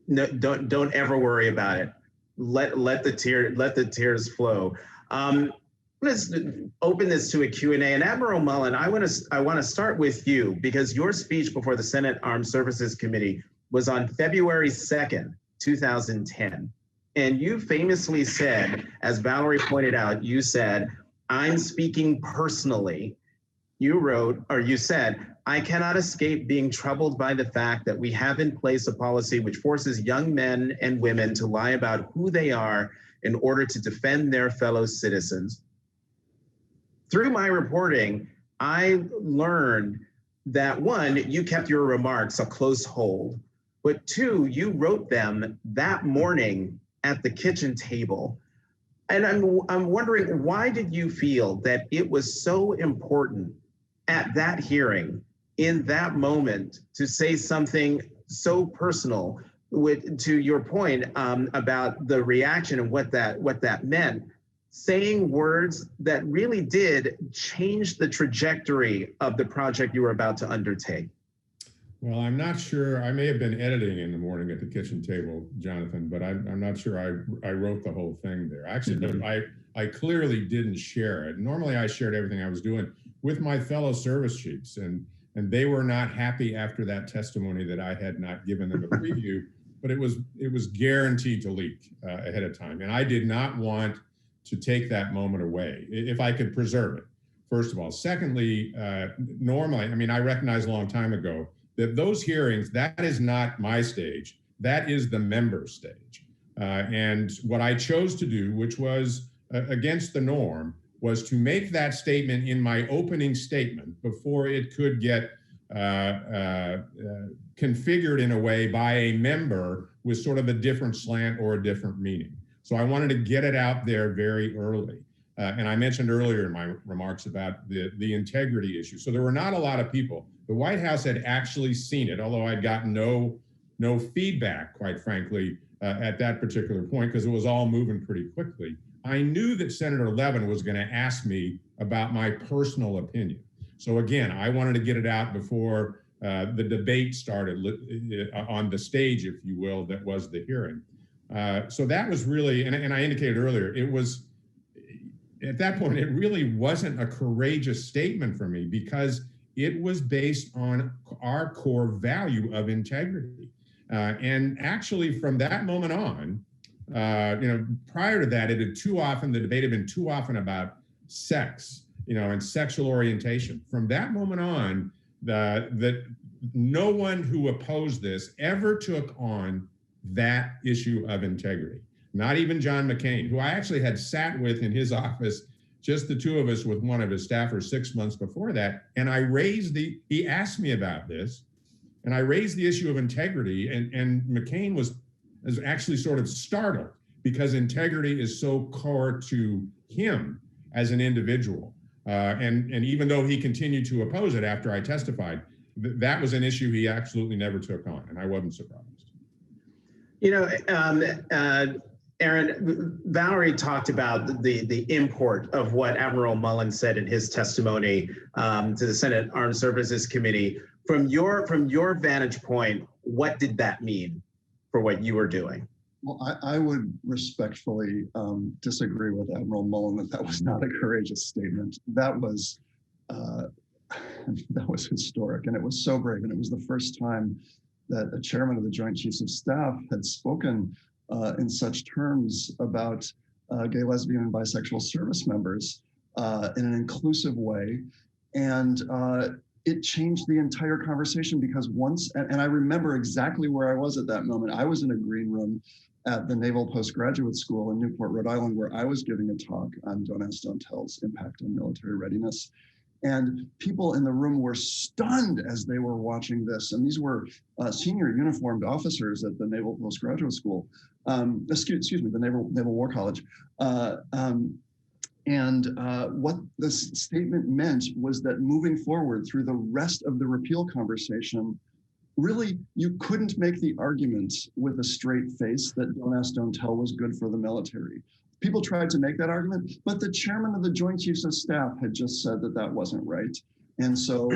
N: no, don't ever worry about it. Let the tears flow. Let's open this to a Q&A. And Admiral Mullen, I want to start with you, because your speech before the Senate Armed Services Committee was on February 2nd, 2010. And you famously said, as Valerie pointed out, you said, "I'm speaking personally." You wrote, or you said, "I cannot escape being troubled by the fact that we have in place a policy which forces young men and women to lie about who they are in order to defend their fellow citizens." Through my reporting, I learned that one, you kept your remarks a close hold, but two, you wrote them that morning at the kitchen table. And I'm wondering, why did you feel that it was so important at that hearing, in that moment, to say something so personal, to your point about the reaction and what that meant? saying words that really did change the trajectory of the project you were about to undertake?
P: Well, I'm not sure. I may have been editing in the morning at the kitchen table, Jonathan, but I'm not sure I wrote the whole thing there. Actually, I clearly didn't share it. Normally, I shared everything I was doing with my fellow service chiefs, and they were not happy after that testimony that I had not given them a preview, but it was guaranteed to leak ahead of time, and I did not want to take that moment away if I could preserve it. First of all, secondly, normally, I mean, I recognized a long time ago that those hearings, that is not my stage, that is the member stage. And what I chose to do, which was against the norm, was to make that statement in my opening statement before it could get configured in a way by a member with sort of a different slant or a different meaning. So I wanted to get it out there very early. And I mentioned earlier in my remarks about the integrity issue. So there were not a lot of people. The White House had actually seen it, although I'd gotten no feedback, quite frankly, at that particular point, because it was all moving pretty quickly. I knew that Senator Levin was going to ask me about my personal opinion. So again, I wanted to get it out before the debate started on the stage, if you will, that was the hearing. So that was really, and I indicated earlier, it was, at that point, it really wasn't a courageous statement for me because it was based on our core value of integrity. And actually from that moment on, prior to that, the debate had been too often about sex, and sexual orientation. From that moment on, that no one who opposed this ever took on that issue of integrity. Not even John McCain, who I actually had sat with in his office, just the two of us with one of his staffers 6 months before that. And he asked me about this, and I raised the issue of integrity, and McCain was actually sort of startled because integrity is so core to him as an individual. And even though he continued to oppose it after I testified, that was an issue he absolutely never took on, and I wasn't surprised.
N: Aaron, Valerie talked about the import of what Admiral Mullen said in his testimony to the Senate Armed Services Committee. From your vantage point, what did that mean for what you were doing?
R: Well, I would respectfully disagree with Admiral Mullen that was not a courageous statement. That was historic, and it was so brave, and it was the first time that a chairman of the Joint Chiefs of Staff had spoken in such terms about gay, lesbian, and bisexual service members in an inclusive way. And it changed the entire conversation because and I remember exactly where I was at that moment. I was in a green room at the Naval Postgraduate School in Newport, Rhode Island, where I was giving a talk on Don't Ask, Don't Tell's impact on military readiness. And people in the room were stunned as they were watching this. And these were senior uniformed officers at the Naval Postgraduate School, excuse me, the Naval War College. What this statement meant was that moving forward through the rest of the repeal conversation, really, you couldn't make the argument with a straight face that Don't Ask, Don't Tell was good for the military. People tried to make that argument, but the chairman of the Joint Chiefs of Staff had just said that that wasn't right. And so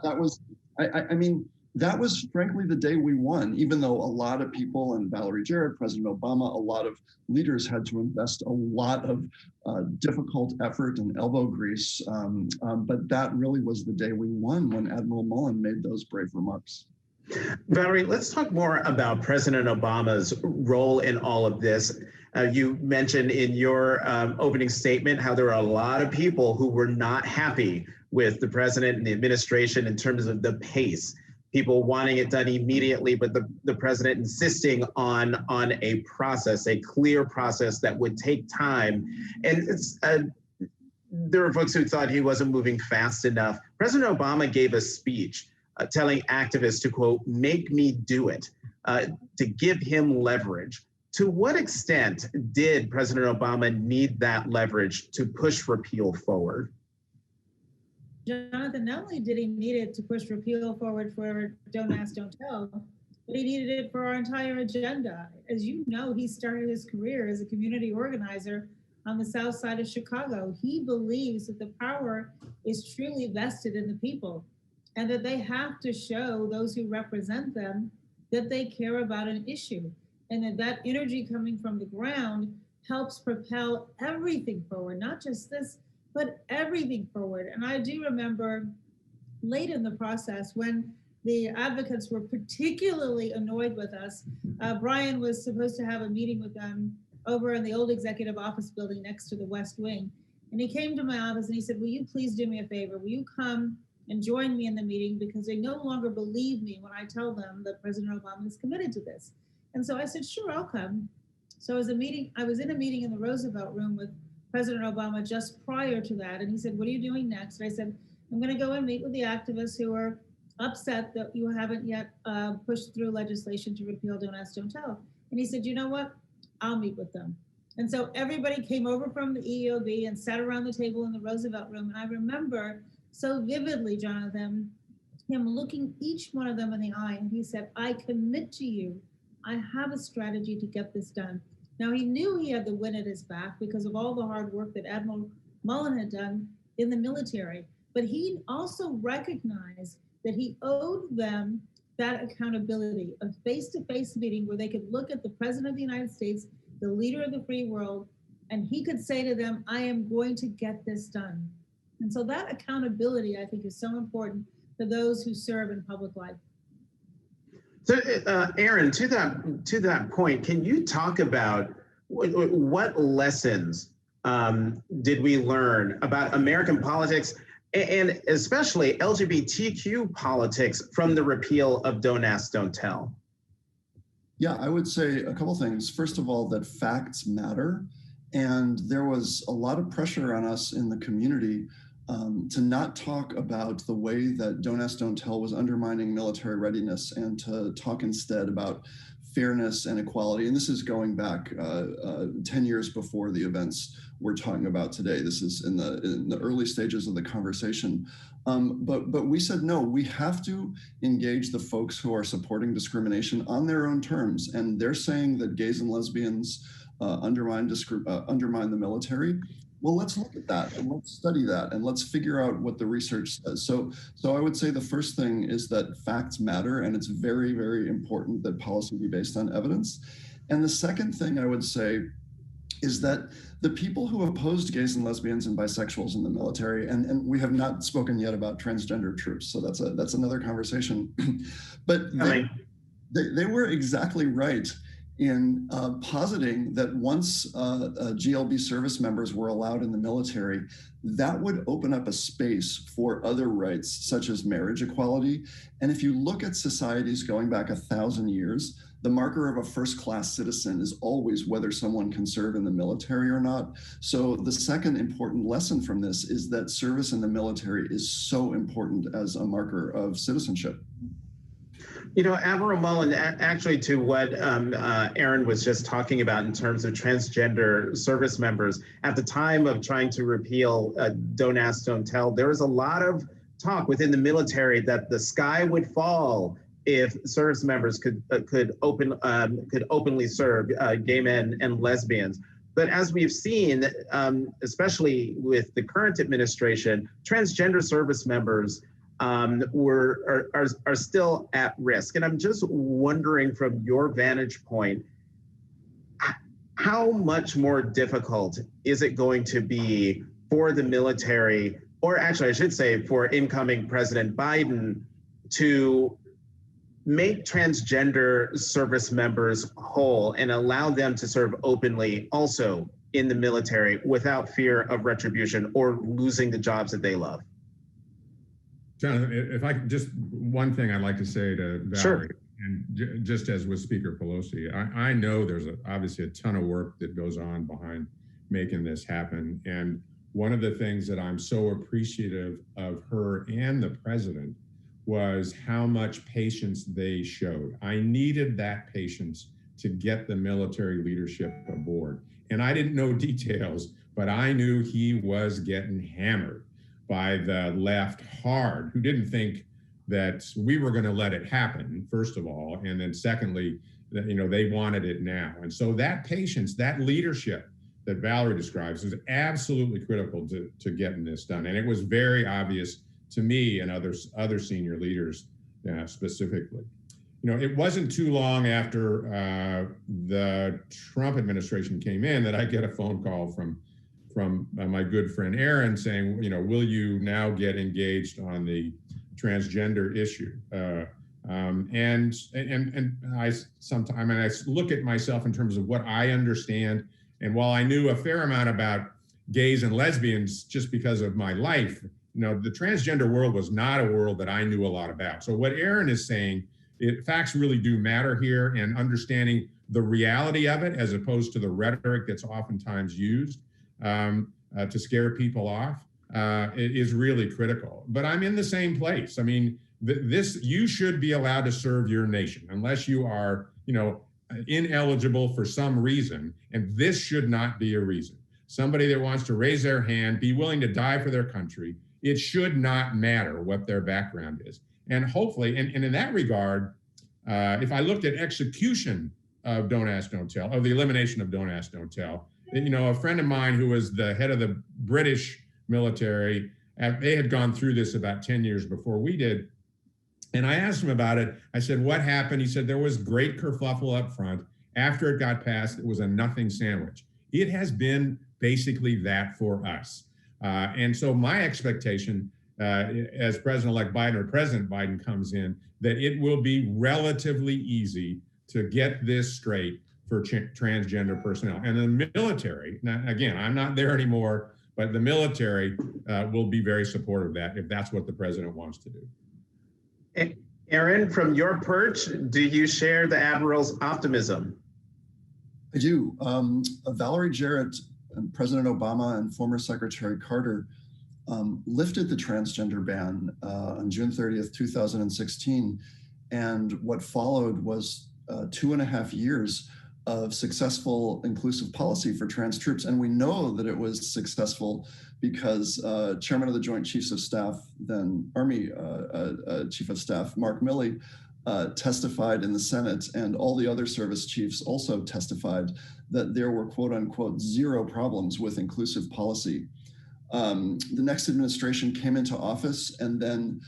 R: that was, I mean, that was frankly the day we won, even though a lot of people, and Valerie Jarrett, President Obama, a lot of leaders had to invest a lot of difficult effort and elbow grease. But that really was the day we won when Admiral Mullen made those brave remarks.
N: Valerie, let's talk more about President Obama's role in all of this. You mentioned in your opening statement how there were a lot of people who were not happy with the president and the administration in terms of the pace. People wanting it done immediately, but the president insisting on a process, a clear process that would take time. And there were folks who thought he wasn't moving fast enough. President Obama gave a speech telling activists to, quote, make me do it, to give him leverage. To what extent did President Obama need that leverage to push repeal forward?
Q: Jonathan, not only did he need it to push repeal forward for Don't Ask, Don't Tell, but he needed it for our entire agenda. As you know, he started his career as a community organizer on the south side of Chicago. He believes that the power is truly vested in the people and that they have to show those who represent them that they care about an issue, and that energy coming from the ground helps propel everything forward, not just this, but everything forward. And I do remember late in the process when the advocates were particularly annoyed with us. Brian was supposed to have a meeting with them over in the old executive office building next to the West Wing. And he came to my office and he said, will you please do me a favor? Will you come and join me in the meeting, because they no longer believe me when I tell them that President Obama is committed to this. And so I said, sure, I'll come. So I was in a meeting in the Roosevelt Room with President Obama just prior to that. And he said, what are you doing next? And I said, I'm going to go and meet with the activists who are upset that you haven't yet pushed through legislation to repeal Don't Ask, Don't Tell. And he said, you know what? I'll meet with them. And so everybody came over from the EEOB and sat around the table in the Roosevelt Room. And I remember so vividly, Jonathan, him looking each one of them in the eye. And he said, I commit to you, I have a strategy to get this done. Now, he knew he had the wind at his back because of all the hard work that Admiral Mullen had done in the military. But he also recognized that he owed them that accountability, a face-to-face meeting where they could look at the President of the United States, the leader of the free world, and he could say to them, I am going to get this done. And so that accountability, I think, is so important for those who serve in public life.
N: So, Aaron, to that point, can you talk about what lessons did we learn about American politics and especially LGBTQ politics from the repeal of Don't Ask, Don't Tell?
R: Yeah, I would say a couple things. First of all, that facts matter. And there was a lot of pressure on us in the community to not talk about the way that Don't Ask, Don't Tell was undermining military readiness, and to talk instead about fairness and equality. And this is going back 10 years before the events we're talking about today. This is in the early stages of the conversation. But we said, no, we have to engage the folks who are supporting discrimination on their own terms. And they're saying that gays and lesbians undermine the military. Well, let's look at that and let's study that and let's figure out what the research says. So I would say the first thing is that facts matter, and it's very, very important that policy be based on evidence. And the second thing I would say is that the people who opposed gays and lesbians and bisexuals in the military, and we have not spoken yet about transgender troops, so that's another conversation, but they were exactly right in positing that once GLB service members were allowed in the military, that would open up a space for other rights, such as marriage equality. And if you look at societies going back 1,000 years, the marker of a first-class citizen is always whether someone can serve in the military or not. So the second important lesson from this is that service in the military is so important as a marker of citizenship.
N: You know, Admiral Mullen, actually to what Aaron was just talking about in terms of transgender service members, at the time of trying to repeal Don't Ask, Don't Tell, there was a lot of talk within the military that the sky would fall if service members could openly serve gay men and lesbians. But as we've seen, especially with the current administration, transgender service members are still at risk. And I'm just wondering, from your vantage point, how much more difficult is it going to be for the military, or actually I should say for incoming President Biden, to make transgender service members whole and allow them to serve openly also in the military without fear of retribution or losing the jobs that they love?
P: Jonathan, if I could, just one thing I'd like to say to Valerie,
N: sure.
P: And just as with Speaker Pelosi, I know there's obviously a ton of work that goes on behind making this happen. And one of the things that I'm so appreciative of her and the president was how much patience they showed. I needed that patience to get the military leadership aboard. And I didn't know details, but I knew he was getting hammered by the left hard, who didn't think that we were going to let it happen, first of all, and then secondly, that, you know, they wanted it now. And so that patience, that leadership that Valerie describes is absolutely critical to getting this done. And it was very obvious to me and other senior leaders specifically. You know, it wasn't too long after the Trump administration came in that I get a phone call from my good friend Aaron saying, you know, will you now get engaged on the transgender issue? And I sometimes, I mean, I look at myself in terms of what I understand. And while I knew a fair amount about gays and lesbians just because of my life, you know, the transgender world was not a world that I knew a lot about. So what Aaron is saying, facts really do matter here, and understanding the reality of it as opposed to the rhetoric that's oftentimes used to scare people off is really critical. But I'm in the same place. I mean, you should be allowed to serve your nation unless you are, you know, ineligible for some reason, and this should not be a reason. Somebody that wants to raise their hand, be willing to die for their country, it should not matter what their background is. And hopefully, and in that regard, if I looked at execution of Don't Ask, Don't Tell, of the elimination of Don't Ask, Don't Tell, you know, a friend of mine who was the head of the British military, they had gone through this about 10 years before we did. And I asked him about it. I said, what happened? He said, there was great kerfuffle up front. After it got passed, it was a nothing sandwich. It has been basically that for us. And so my expectation as President-elect Biden or President Biden comes in, that it will be relatively easy to get this straight for transgender personnel. And the military, now, again, I'm not there anymore, but the military will be very supportive of that if that's what the president wants to do.
N: Aaron, from your perch, do you share the Admiral's optimism?
R: I do. Valerie Jarrett, President Obama, and former Secretary Carter lifted the transgender ban on June 30th, 2016. And what followed was 2.5 years of successful inclusive policy for trans troops. And we know that it was successful because Chairman of the Joint Chiefs of Staff, then Army Chief of Staff, Mark Milley, testified in the Senate, and all the other service chiefs also testified that there were, quote unquote, zero problems with inclusive policy. The next administration came into office and then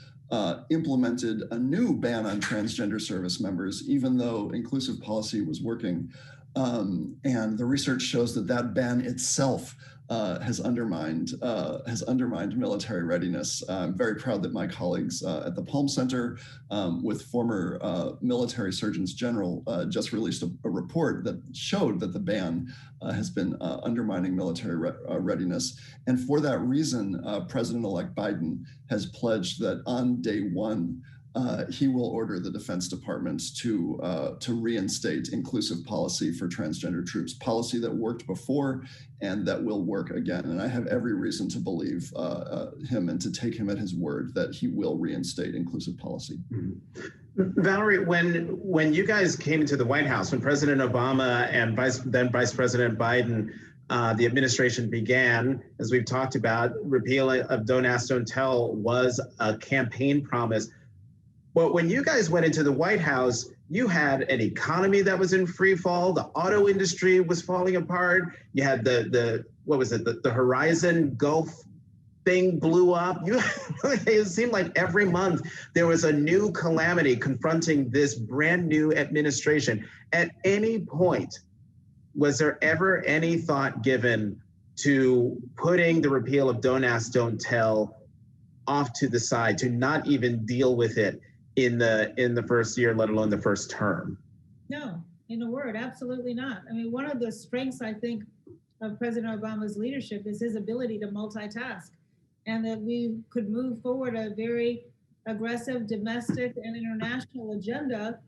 R: implemented a new ban on transgender service members, even though inclusive policy was working. And the research shows that that ban itself has undermined military readiness. I'm very proud that my colleagues at the Palm Center with former military surgeons general just released a report that showed that the ban has been undermining military readiness. And for that reason, President-elect Biden has pledged that on day one, he will order the Defense Department to reinstate inclusive policy for transgender troops, policy that worked before and that will work again. And I have every reason to believe him and to take him at his word that he will reinstate inclusive policy.
N: Valerie, when you guys came into the White House, when President Obama and then Vice President Biden, the administration began, as we've talked about, repeal of Don't Ask, Don't Tell was a campaign promise. But when you guys went into the White House, you had an economy that was in free fall. The auto industry was falling apart. You had the Horizon Gulf thing blew up. It seemed like every month there was a new calamity confronting this brand new administration. At any point, was there ever any thought given to putting the repeal of Don't Ask, Don't Tell off to the side, to not even deal with it in the first year, let alone the first term?
Q: No, in a word, absolutely not. I mean, one of the strengths, I think, of President Obama's leadership is his ability to multitask, and that we could move forward a very aggressive domestic and international agenda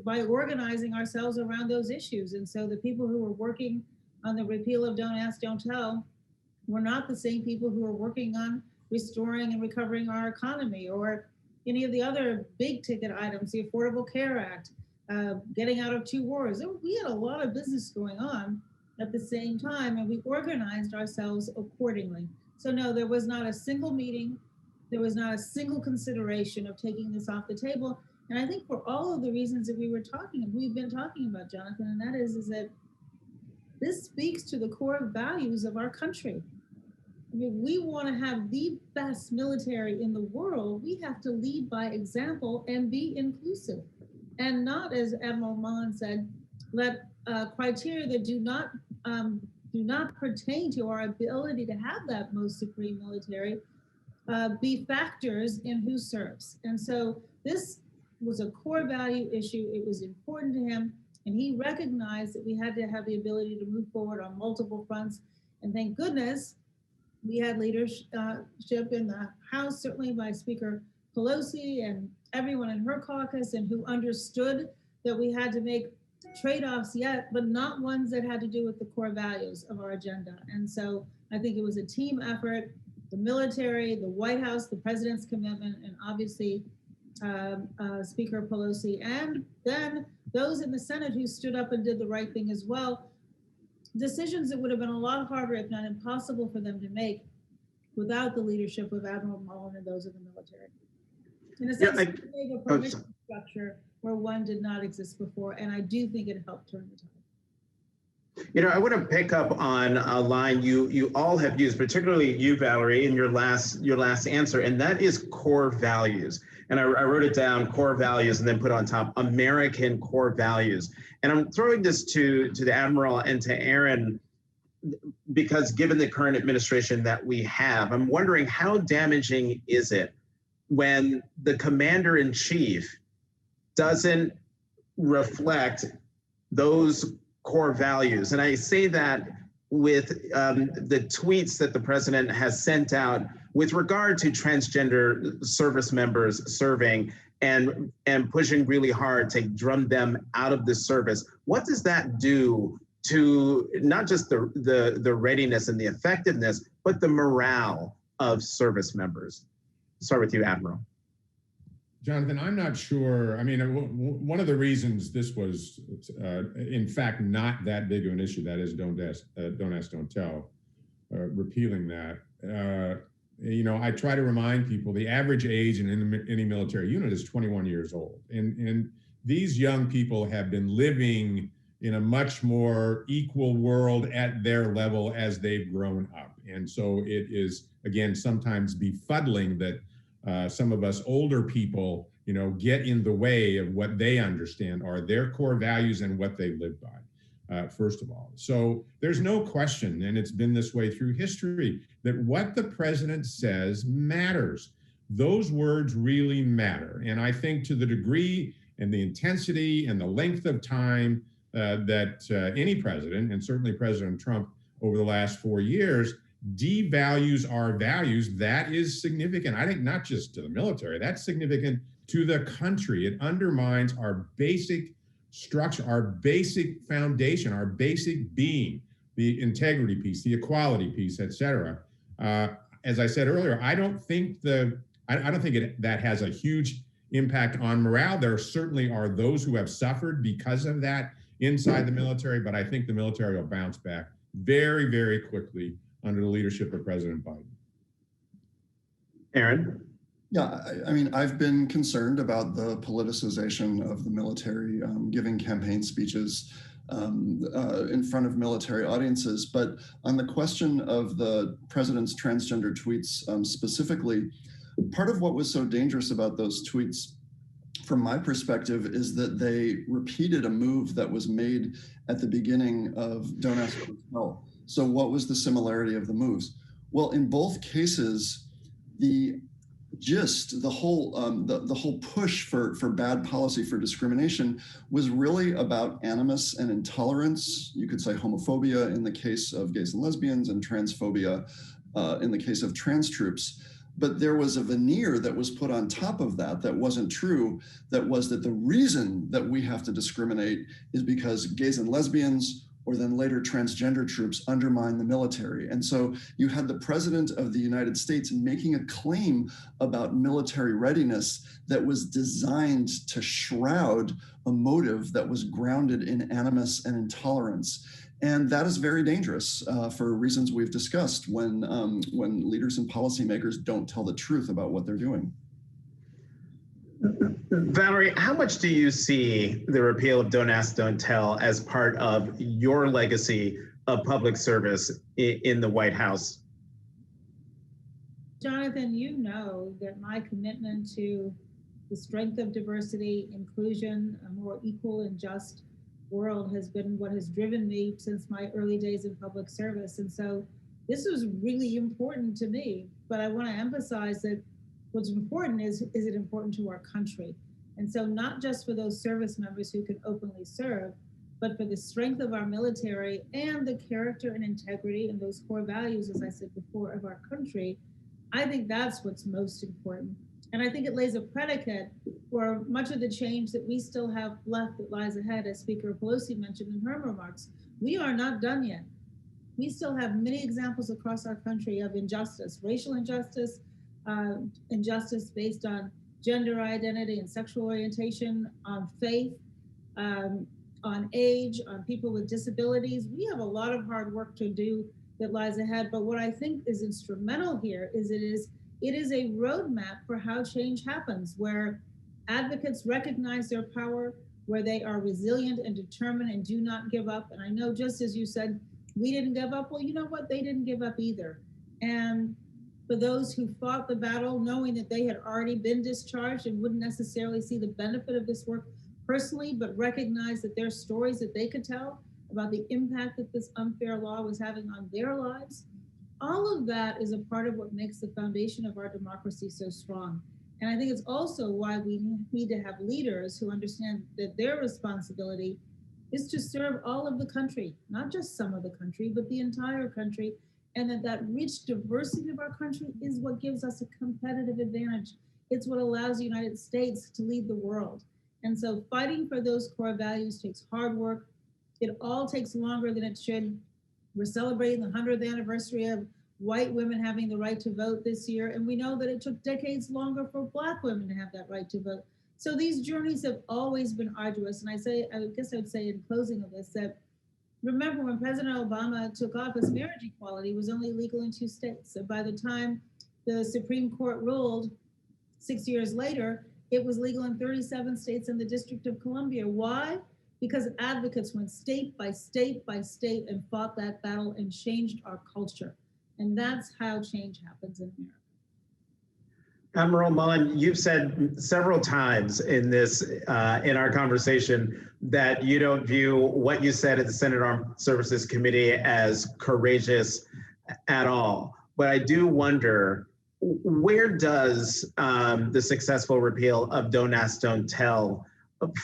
Q: by organizing ourselves around those issues. And so the people who were working on the repeal of Don't Ask, Don't Tell were not the same people who were working on restoring and recovering our economy, or any of the other big ticket items, the Affordable Care Act, getting out of 2 wars. We had a lot of business going on at the same time, and we organized ourselves accordingly. So no, there was not a single meeting, there was not a single consideration of taking this off the table. And I think for all of the reasons that we've been talking about, Jonathan, and that is that this speaks to the core values of our country. I mean, we want to have the best military in the world. We have to lead by example and be inclusive, and not, as Admiral Mullen said, let criteria that do not pertain to our ability to have that most supreme military be factors in who serves. And so this was a core value issue. It was important to him, and he recognized that we had to have the ability to move forward on multiple fronts. And thank goodness we had leadership in the House, certainly by Speaker Pelosi and everyone in her caucus, and who understood that we had to make trade-offs yet, but not ones that had to do with the core values of our agenda. And so I think it was a team effort, the military, the White House, the president's commitment, and obviously Speaker Pelosi, and then those in the Senate who stood up and did the right thing as well. Decisions that would have been a lot harder, if not impossible, for them to make without the leadership of Admiral Mullen and those of the military. In a sense, it gave a permission structure where one did not exist before, and I do think it helped turn the tide.
N: You know, I want to pick up on a line you all have used, particularly you, Valerie, in your last answer, and that is core values. And I wrote it down, core values, and then put on top American core values. And I'm throwing this to the Admiral and to Aaron, because given the current administration that we have, I'm wondering how damaging is it when the commander-in-chief doesn't reflect those core values. And I say that with the tweets that the president has sent out with regard to transgender service members serving and pushing really hard to drum them out of the service. What does that do to not just the readiness and the effectiveness, but the morale of service members? Start with you, Admiral.
P: Jonathan, I'm not sure. I mean, one of the reasons this was, in fact, not that big of an issue, that is, don't ask, don't tell, repealing that. You know, I try to remind people the average age in any military unit is 21 years old. And these young people have been living in a much more equal world at their level as they've grown up. And so it is, again, sometimes befuddling that some of us older people, you know, get in the way of what they understand are their core values and what they live by, first of all. So there's no question, and it's been this way through history, that what the president says matters. Those words really matter. And I think to the degree and the intensity and the length of time that any president, and certainly President Trump over the last 4 years, devalues our values, that is significant. I think not just to the military, that's significant to the country. It undermines our basic structure, our basic foundation, our basic being, the integrity piece, the equality piece, et cetera. As I said earlier, I don't think that has a huge impact on morale. There certainly are those who have suffered because of that inside the military, but I think the military will bounce back very, very quickly under the leadership of President Biden.
N: Aaron?
R: Yeah, I mean, I've been concerned about the politicization of the military, giving campaign speeches in front of military audiences. But on the question of the president's transgender tweets specifically, part of what was so dangerous about those tweets, from my perspective, is that they repeated a move that was made at the beginning of Don't Ask, Don't Tell. So what was the similarity of the moves? Well, in both cases, the gist, the whole push for bad policy, for discrimination, was really about animus and intolerance. You could say homophobia in the case of gays and lesbians, and transphobia in the case of trans troops. But there was a veneer that was put on top of that that wasn't true, that was that the reason that we have to discriminate is because gays and lesbians, or then later transgender troops, undermine the military. And so you had the president of the United States making a claim about military readiness that was designed to shroud a motive that was grounded in animus and intolerance. And that is very dangerous for reasons we've discussed when leaders and policymakers don't tell the truth about what they're doing.
N: Valerie, how much do you see the repeal of Don't Ask, Don't Tell as part of your legacy of public service in the White House?
Q: Jonathan, you know that my commitment to the strength of diversity, inclusion, a more equal and just world has been what has driven me since my early days in public service. And so this was really important to me, but I want to emphasize that what's important is it important to our country? And so not just for those service members who can openly serve, but for the strength of our military and the character and integrity and those core values, as I said before, of our country. I think that's what's most important. And I think it lays a predicate for much of the change that we still have left that lies ahead, as Speaker Pelosi mentioned in her remarks. We are not done yet. We still have many examples across our country of injustice, racial injustice, injustice based on gender identity and sexual orientation, on faith, on age, on people with disabilities. We have a lot of hard work to do that lies ahead. But what I think is instrumental here is it is a roadmap for how change happens, where advocates recognize their power, where they are resilient and determined and do not give up. And I know, just as you said, we didn't give up. Well, you know what? They didn't give up either. And for those who fought the battle, knowing that they had already been discharged and wouldn't necessarily see the benefit of this work personally, but recognize that their stories that they could tell about the impact that this unfair law was having on their lives, all of that is a part of what makes the foundation of our democracy so strong. And I think it's also why we need to have leaders who understand that their responsibility is to serve all of the country, not just some of the country, but the entire country, and that rich diversity of our country is what gives us a competitive advantage. It's what allows the United States to lead the world. And so fighting for those core values takes hard work. It all takes longer than it should. We're celebrating the 100th anniversary of white women having the right to vote this year, and we know that it took decades longer for Black women to have that right to vote. So these journeys have always been arduous. And I guess I would say in closing of this that, remember when President Obama took office, marriage equality was only legal in 2 states. So by the time the Supreme Court ruled 6 years later, it was legal in 37 states and the District of Columbia. Why? Because advocates went state by state by state and fought that battle and changed our culture. And that's how change happens in America.
N: Admiral Mullen, you've said several times in this, in our conversation, that you don't view what you said at the Senate Armed Services Committee as courageous at all. But I do wonder, where does the successful repeal of Don't Ask, Don't Tell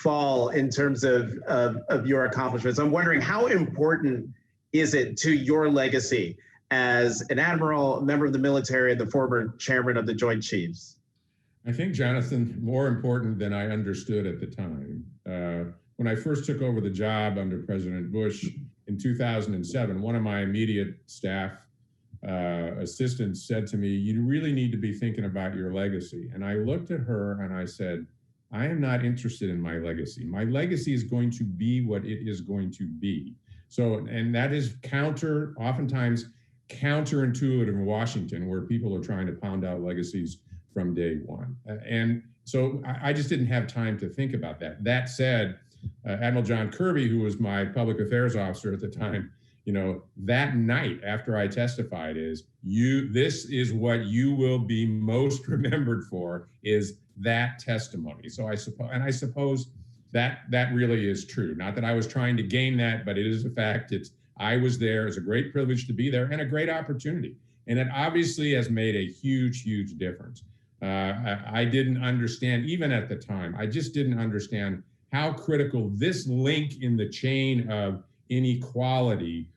N: fall in terms of your accomplishments? I'm wondering, how important is it to your legacy as an admiral, a member of the military, and the former chairman of the Joint Chiefs?
P: I think, Jonathan, more important than I understood at the time. When I first took over the job under President Bush in 2007, one of my immediate staff assistants said to me, "You really need to be thinking about your legacy." And I looked at her and I said, "I am not interested in my legacy. My legacy is going to be what it is going to be." So, and that is oftentimes counterintuitive in Washington, where people are trying to pound out legacies from day one. And so I just didn't have time to think about that. That said, Admiral John Kirby, who was my public affairs officer at the time, that night after I testified this is what you will be most remembered for, is that testimony. So I suppose that really is true. Not that I was trying to gain that, but it is a fact. I was there. It's a great privilege to be there and a great opportunity. And it obviously has made a huge, huge difference. I didn't understand, even at the time, I just didn't understand how critical this link in the chain of inequality,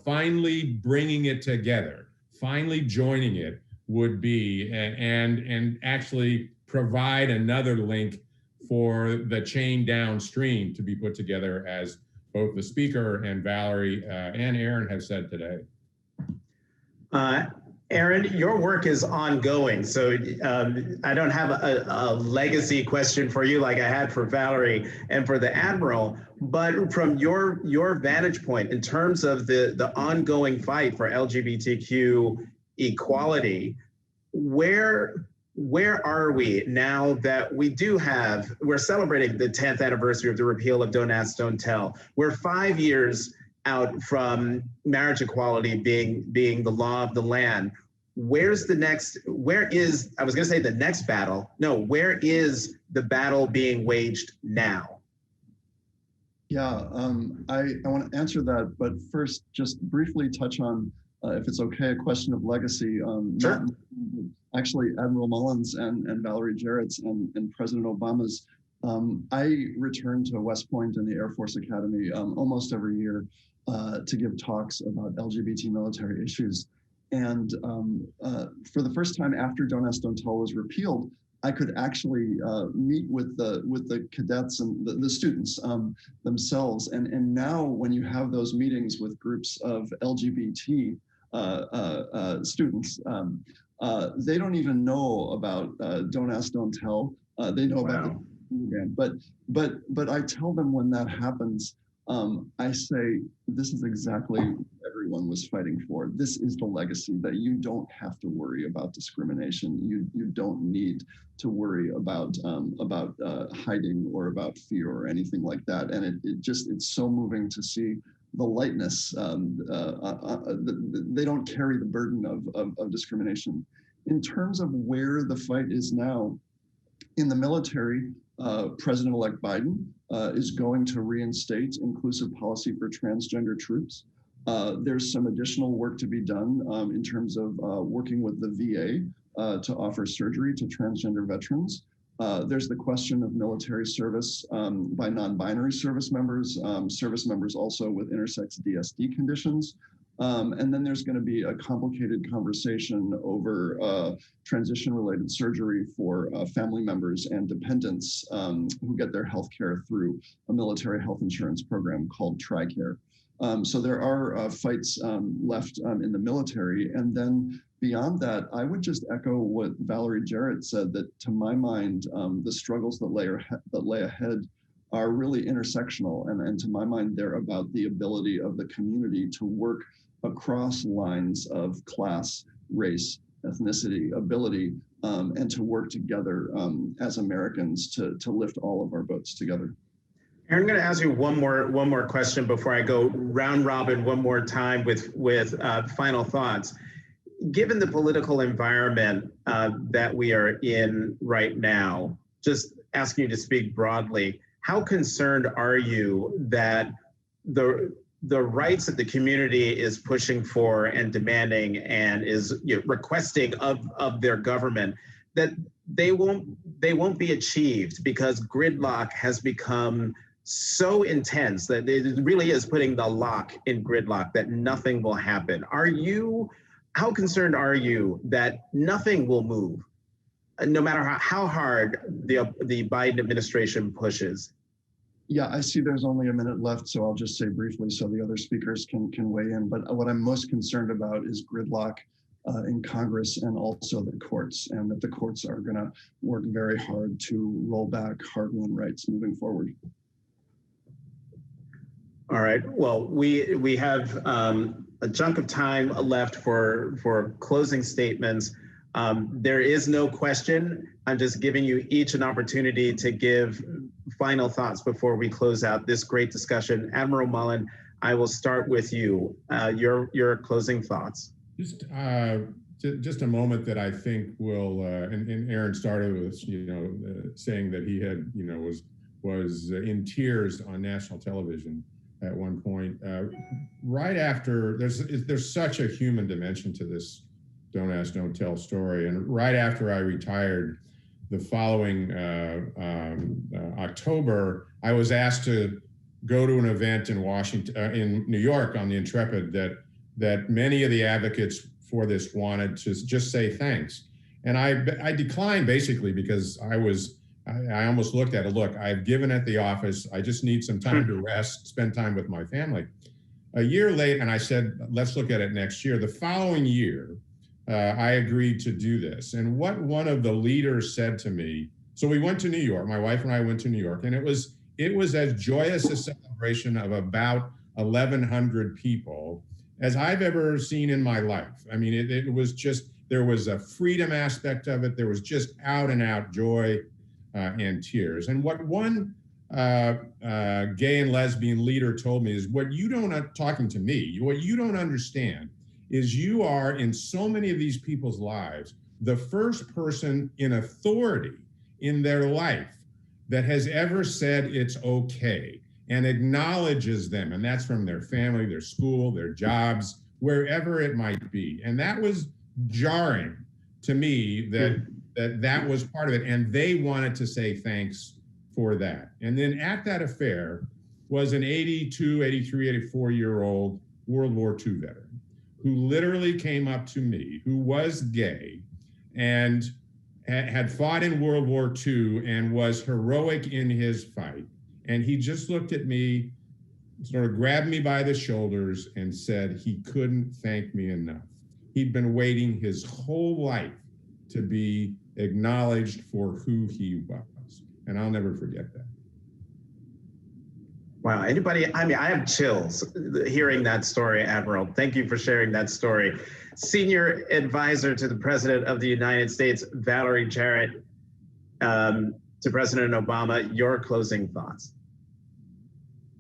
P: finally bringing it together, finally joining it would be, and actually provide another link for the chain downstream to be put together, as both the speaker and Valerie and Aaron have said today.
N: Aaron, your work is ongoing, so I don't have a legacy question for you like I had for Valerie and for the Admiral, but from your vantage point in terms of the ongoing fight for LGBTQ equality, where are we now that we're celebrating the 10th anniversary of the repeal of Don't Ask, Don't Tell? We're 5 years out from marriage equality being the law of the land, where is the next battle? No, where is the battle being waged now?
R: Yeah, I want to answer that, but first just briefly touch on, if it's okay, a question of legacy.
N: Sure.
R: Actually, Admiral Mullins and Valerie Jarrett's and President Obama's. I return to West Point and the Air Force Academy almost every year to give talks about LGBT military issues. And for the first time after Don't Ask, Don't Tell was repealed, I could actually meet with the cadets and the students themselves. And now when you have those meetings with groups of LGBT students, they don't even know about Don't Ask, Don't Tell. They know about the program, but I tell them when that happens, I say, this is exactly what everyone was fighting for. This is the legacy that you don't have to worry about discrimination. You don't need to worry about hiding or about fear or anything like that. And it's so moving to see the lightness. They don't carry the burden of discrimination. In terms of where the fight is now, in the military, President-elect Biden is going to reinstate inclusive policy for transgender troops. There's some additional work to be done in terms of working with the VA to offer surgery to transgender veterans. There's the question of military service by non-binary service members also with intersex DSD conditions. And then there's going to be a complicated conversation over transition-related surgery for family members and dependents who get their health care through a military health insurance program called TRICARE. So there are fights left in the military. And then beyond that, I would just echo what Valerie Jarrett said, that to my mind, the struggles that lay ahead are really intersectional. And to my mind, they're about the ability of the community to work across lines of class, race, ethnicity, ability, and to work together as Americans to lift all of our boats together.
N: Aaron, I'm going to ask you one more question before I go round robin one more time with final thoughts. Given the political environment that we are in right now, just asking you to speak broadly, how concerned are you that the rights that the community is pushing for and demanding and is requesting of their government, that they won't be achieved because gridlock has become so intense that it really is putting the lock in gridlock, that nothing will happen? How concerned are you that nothing will move, no matter how hard the Biden administration pushes?
R: Yeah, I see there's only a minute left, so I'll just say briefly so the other speakers can weigh in. But what I'm most concerned about is gridlock in Congress and also the courts, and that the courts are going to work very hard to roll back hard-won rights moving forward.
N: All right. Well, we have a chunk of time left for closing statements. There is no question. I'm just giving you each an opportunity to give final thoughts before we close out this great discussion. Admiral Mullen, I will start with you. Your closing thoughts.
P: Just a moment that I think will, and Aaron started with, saying that he had, was in tears on national television at one point. Right after, there's such a human dimension to this Don't Ask, Don't Tell story. And right after I retired, the following October, I was asked to go to an event in in New York on the Intrepid that many of the advocates for this wanted to just say thanks. And I declined basically because I almost looked at it, look, I've given at the office, I just need some time to rest, spend time with my family. A year late, and I said, let's look at it next year. The following year, I agreed to do this. And what one of the leaders said to me, so we went to New York, my wife and I went to New York, and it was as joyous a celebration of about 1,100 people as I've ever seen in my life. I mean, it was just, there was a freedom aspect of it. There was just out and out joy and tears. And what one gay and lesbian leader told me is what you don't, talking to me, what you don't understand is you are in so many of these people's lives, the first person in authority in their life that has ever said it's okay and acknowledges them. And that's from their family, their school, their jobs, wherever it might be. And that was jarring to me that was part of it. And they wanted to say thanks for that. And then at that affair was an 82, 83, 84-year-old World War II veteran who literally came up to me, who was gay and had fought in World War II and was heroic in his fight. And he just looked at me, sort of grabbed me by the shoulders and said he couldn't thank me enough. He'd been waiting his whole life to be acknowledged for who he was. And I'll never forget that.
N: Wow, anybody, I mean, I have chills hearing that story, Admiral. Thank you for sharing that story. Senior Advisor to the President of the United States, Valerie Jarrett, to President Obama, your closing thoughts.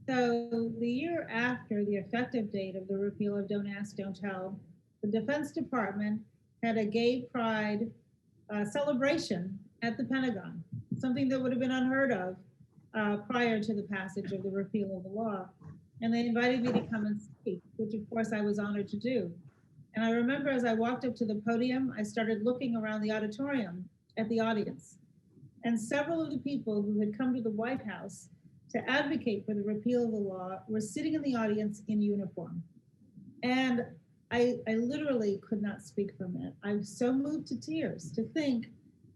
Q: So the year after the effective date of the repeal of Don't Ask, Don't Tell, the Defense Department had a gay pride celebration at the Pentagon, something that would have been unheard of prior to the passage of the repeal of the law. And they invited me to come and speak, which of course I was honored to do. And I remember as I walked up to the podium, I started looking around the auditorium at the audience. And several of the people who had come to the White House to advocate for the repeal of the law were sitting in the audience in uniform. And I literally could not speak for a minute. I was so moved to tears to think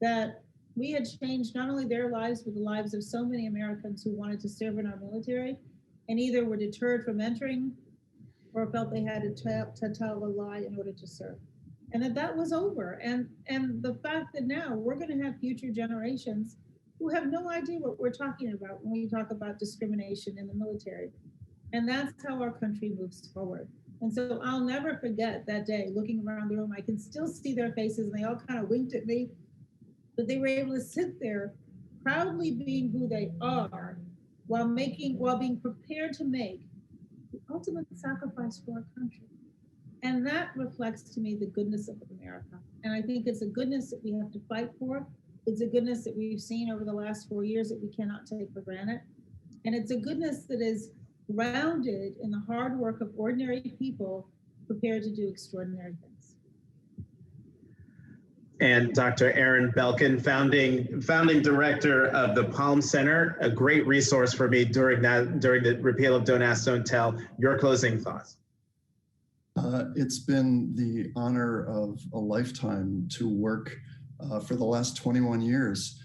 Q: that we had changed not only their lives, but the lives of so many Americans who wanted to serve in our military and either were deterred from entering or felt they had to tell a lie in order to serve. And that was over. And the fact that now we're going to have future generations who have no idea what we're talking about when we talk about discrimination in the military. And that's how our country moves forward. And so I'll never forget that day looking around the room. I can still see their faces and they all kind of winked at me, but they were able to sit there proudly being who they are while being prepared to make the ultimate sacrifice for our country. And that reflects to me the goodness of America. And I think it's a goodness that we have to fight for. It's a goodness that we've seen over the last 4 years that we cannot take for granted. And it's a goodness that is grounded in the hard work of ordinary people prepared to do extraordinary things.
N: And Dr. Aaron Belkin, founding director of the Palm Center, a great resource for me during the repeal of Don't Ask, Don't Tell. Your closing thoughts.
R: It's been the honor of a lifetime to work for the last 21 years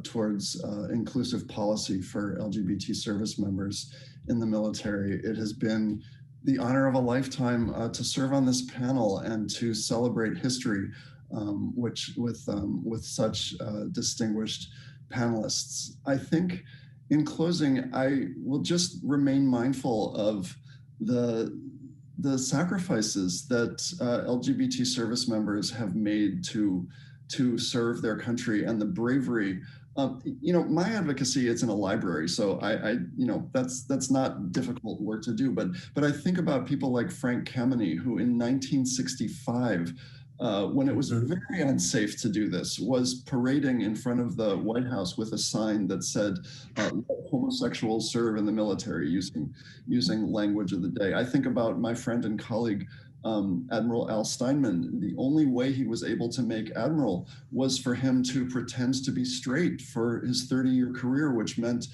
R: towards inclusive policy for LGBT service members in the military. It has been the honor of a lifetime to serve on this panel and to celebrate history, which with such distinguished panelists. I think in closing, I will just remain mindful of the sacrifices that LGBT service members have made to serve their country and the bravery. My advocacy is in a library, so that's not difficult work to do. But I think about people like Frank Kameny, who in 1965, when it was very unsafe to do this, was parading in front of the White House with a sign that said, "Let homosexuals serve in the military," using language of the day. I think about my friend and colleague, Admiral Al Steinman. The only way he was able to make admiral was for him to pretend to be straight for his 30-year career, which meant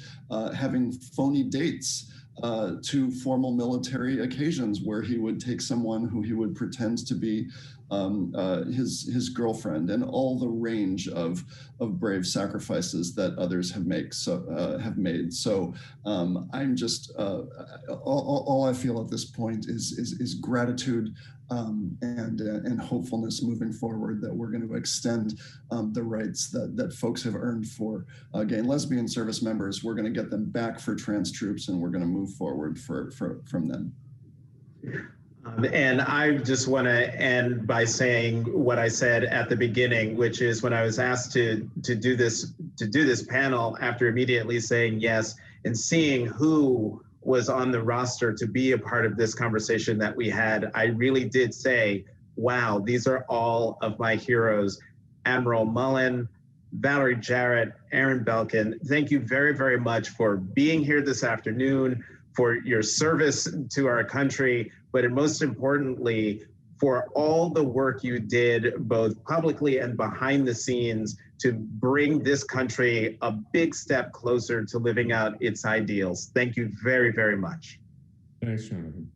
R: having phony dates to formal military occasions where he would take someone who he would pretend to be his girlfriend, and all the range of brave sacrifices that others have made. So I'm just all I feel at this point is gratitude and hopefulness moving forward that we're going to extend the rights that folks have earned for gay and lesbian service members. We're going to get them back for trans troops, and we're going to move forward from them.
N: And I just want to end by saying what I said at the beginning, which is when I was asked to do this do this panel after immediately saying yes and seeing who was on the roster to be a part of this conversation that we had. I really did say, wow, these are all of my heroes. Admiral Mullen, Valerie Jarrett, Aaron Belkin, thank you very, very much for being here this afternoon, for your service to our country, but most importantly, for all the work you did both publicly and behind the scenes to bring this country a big step closer to living out its ideals. Thank you very, very much.
P: Thanks, Jonathan.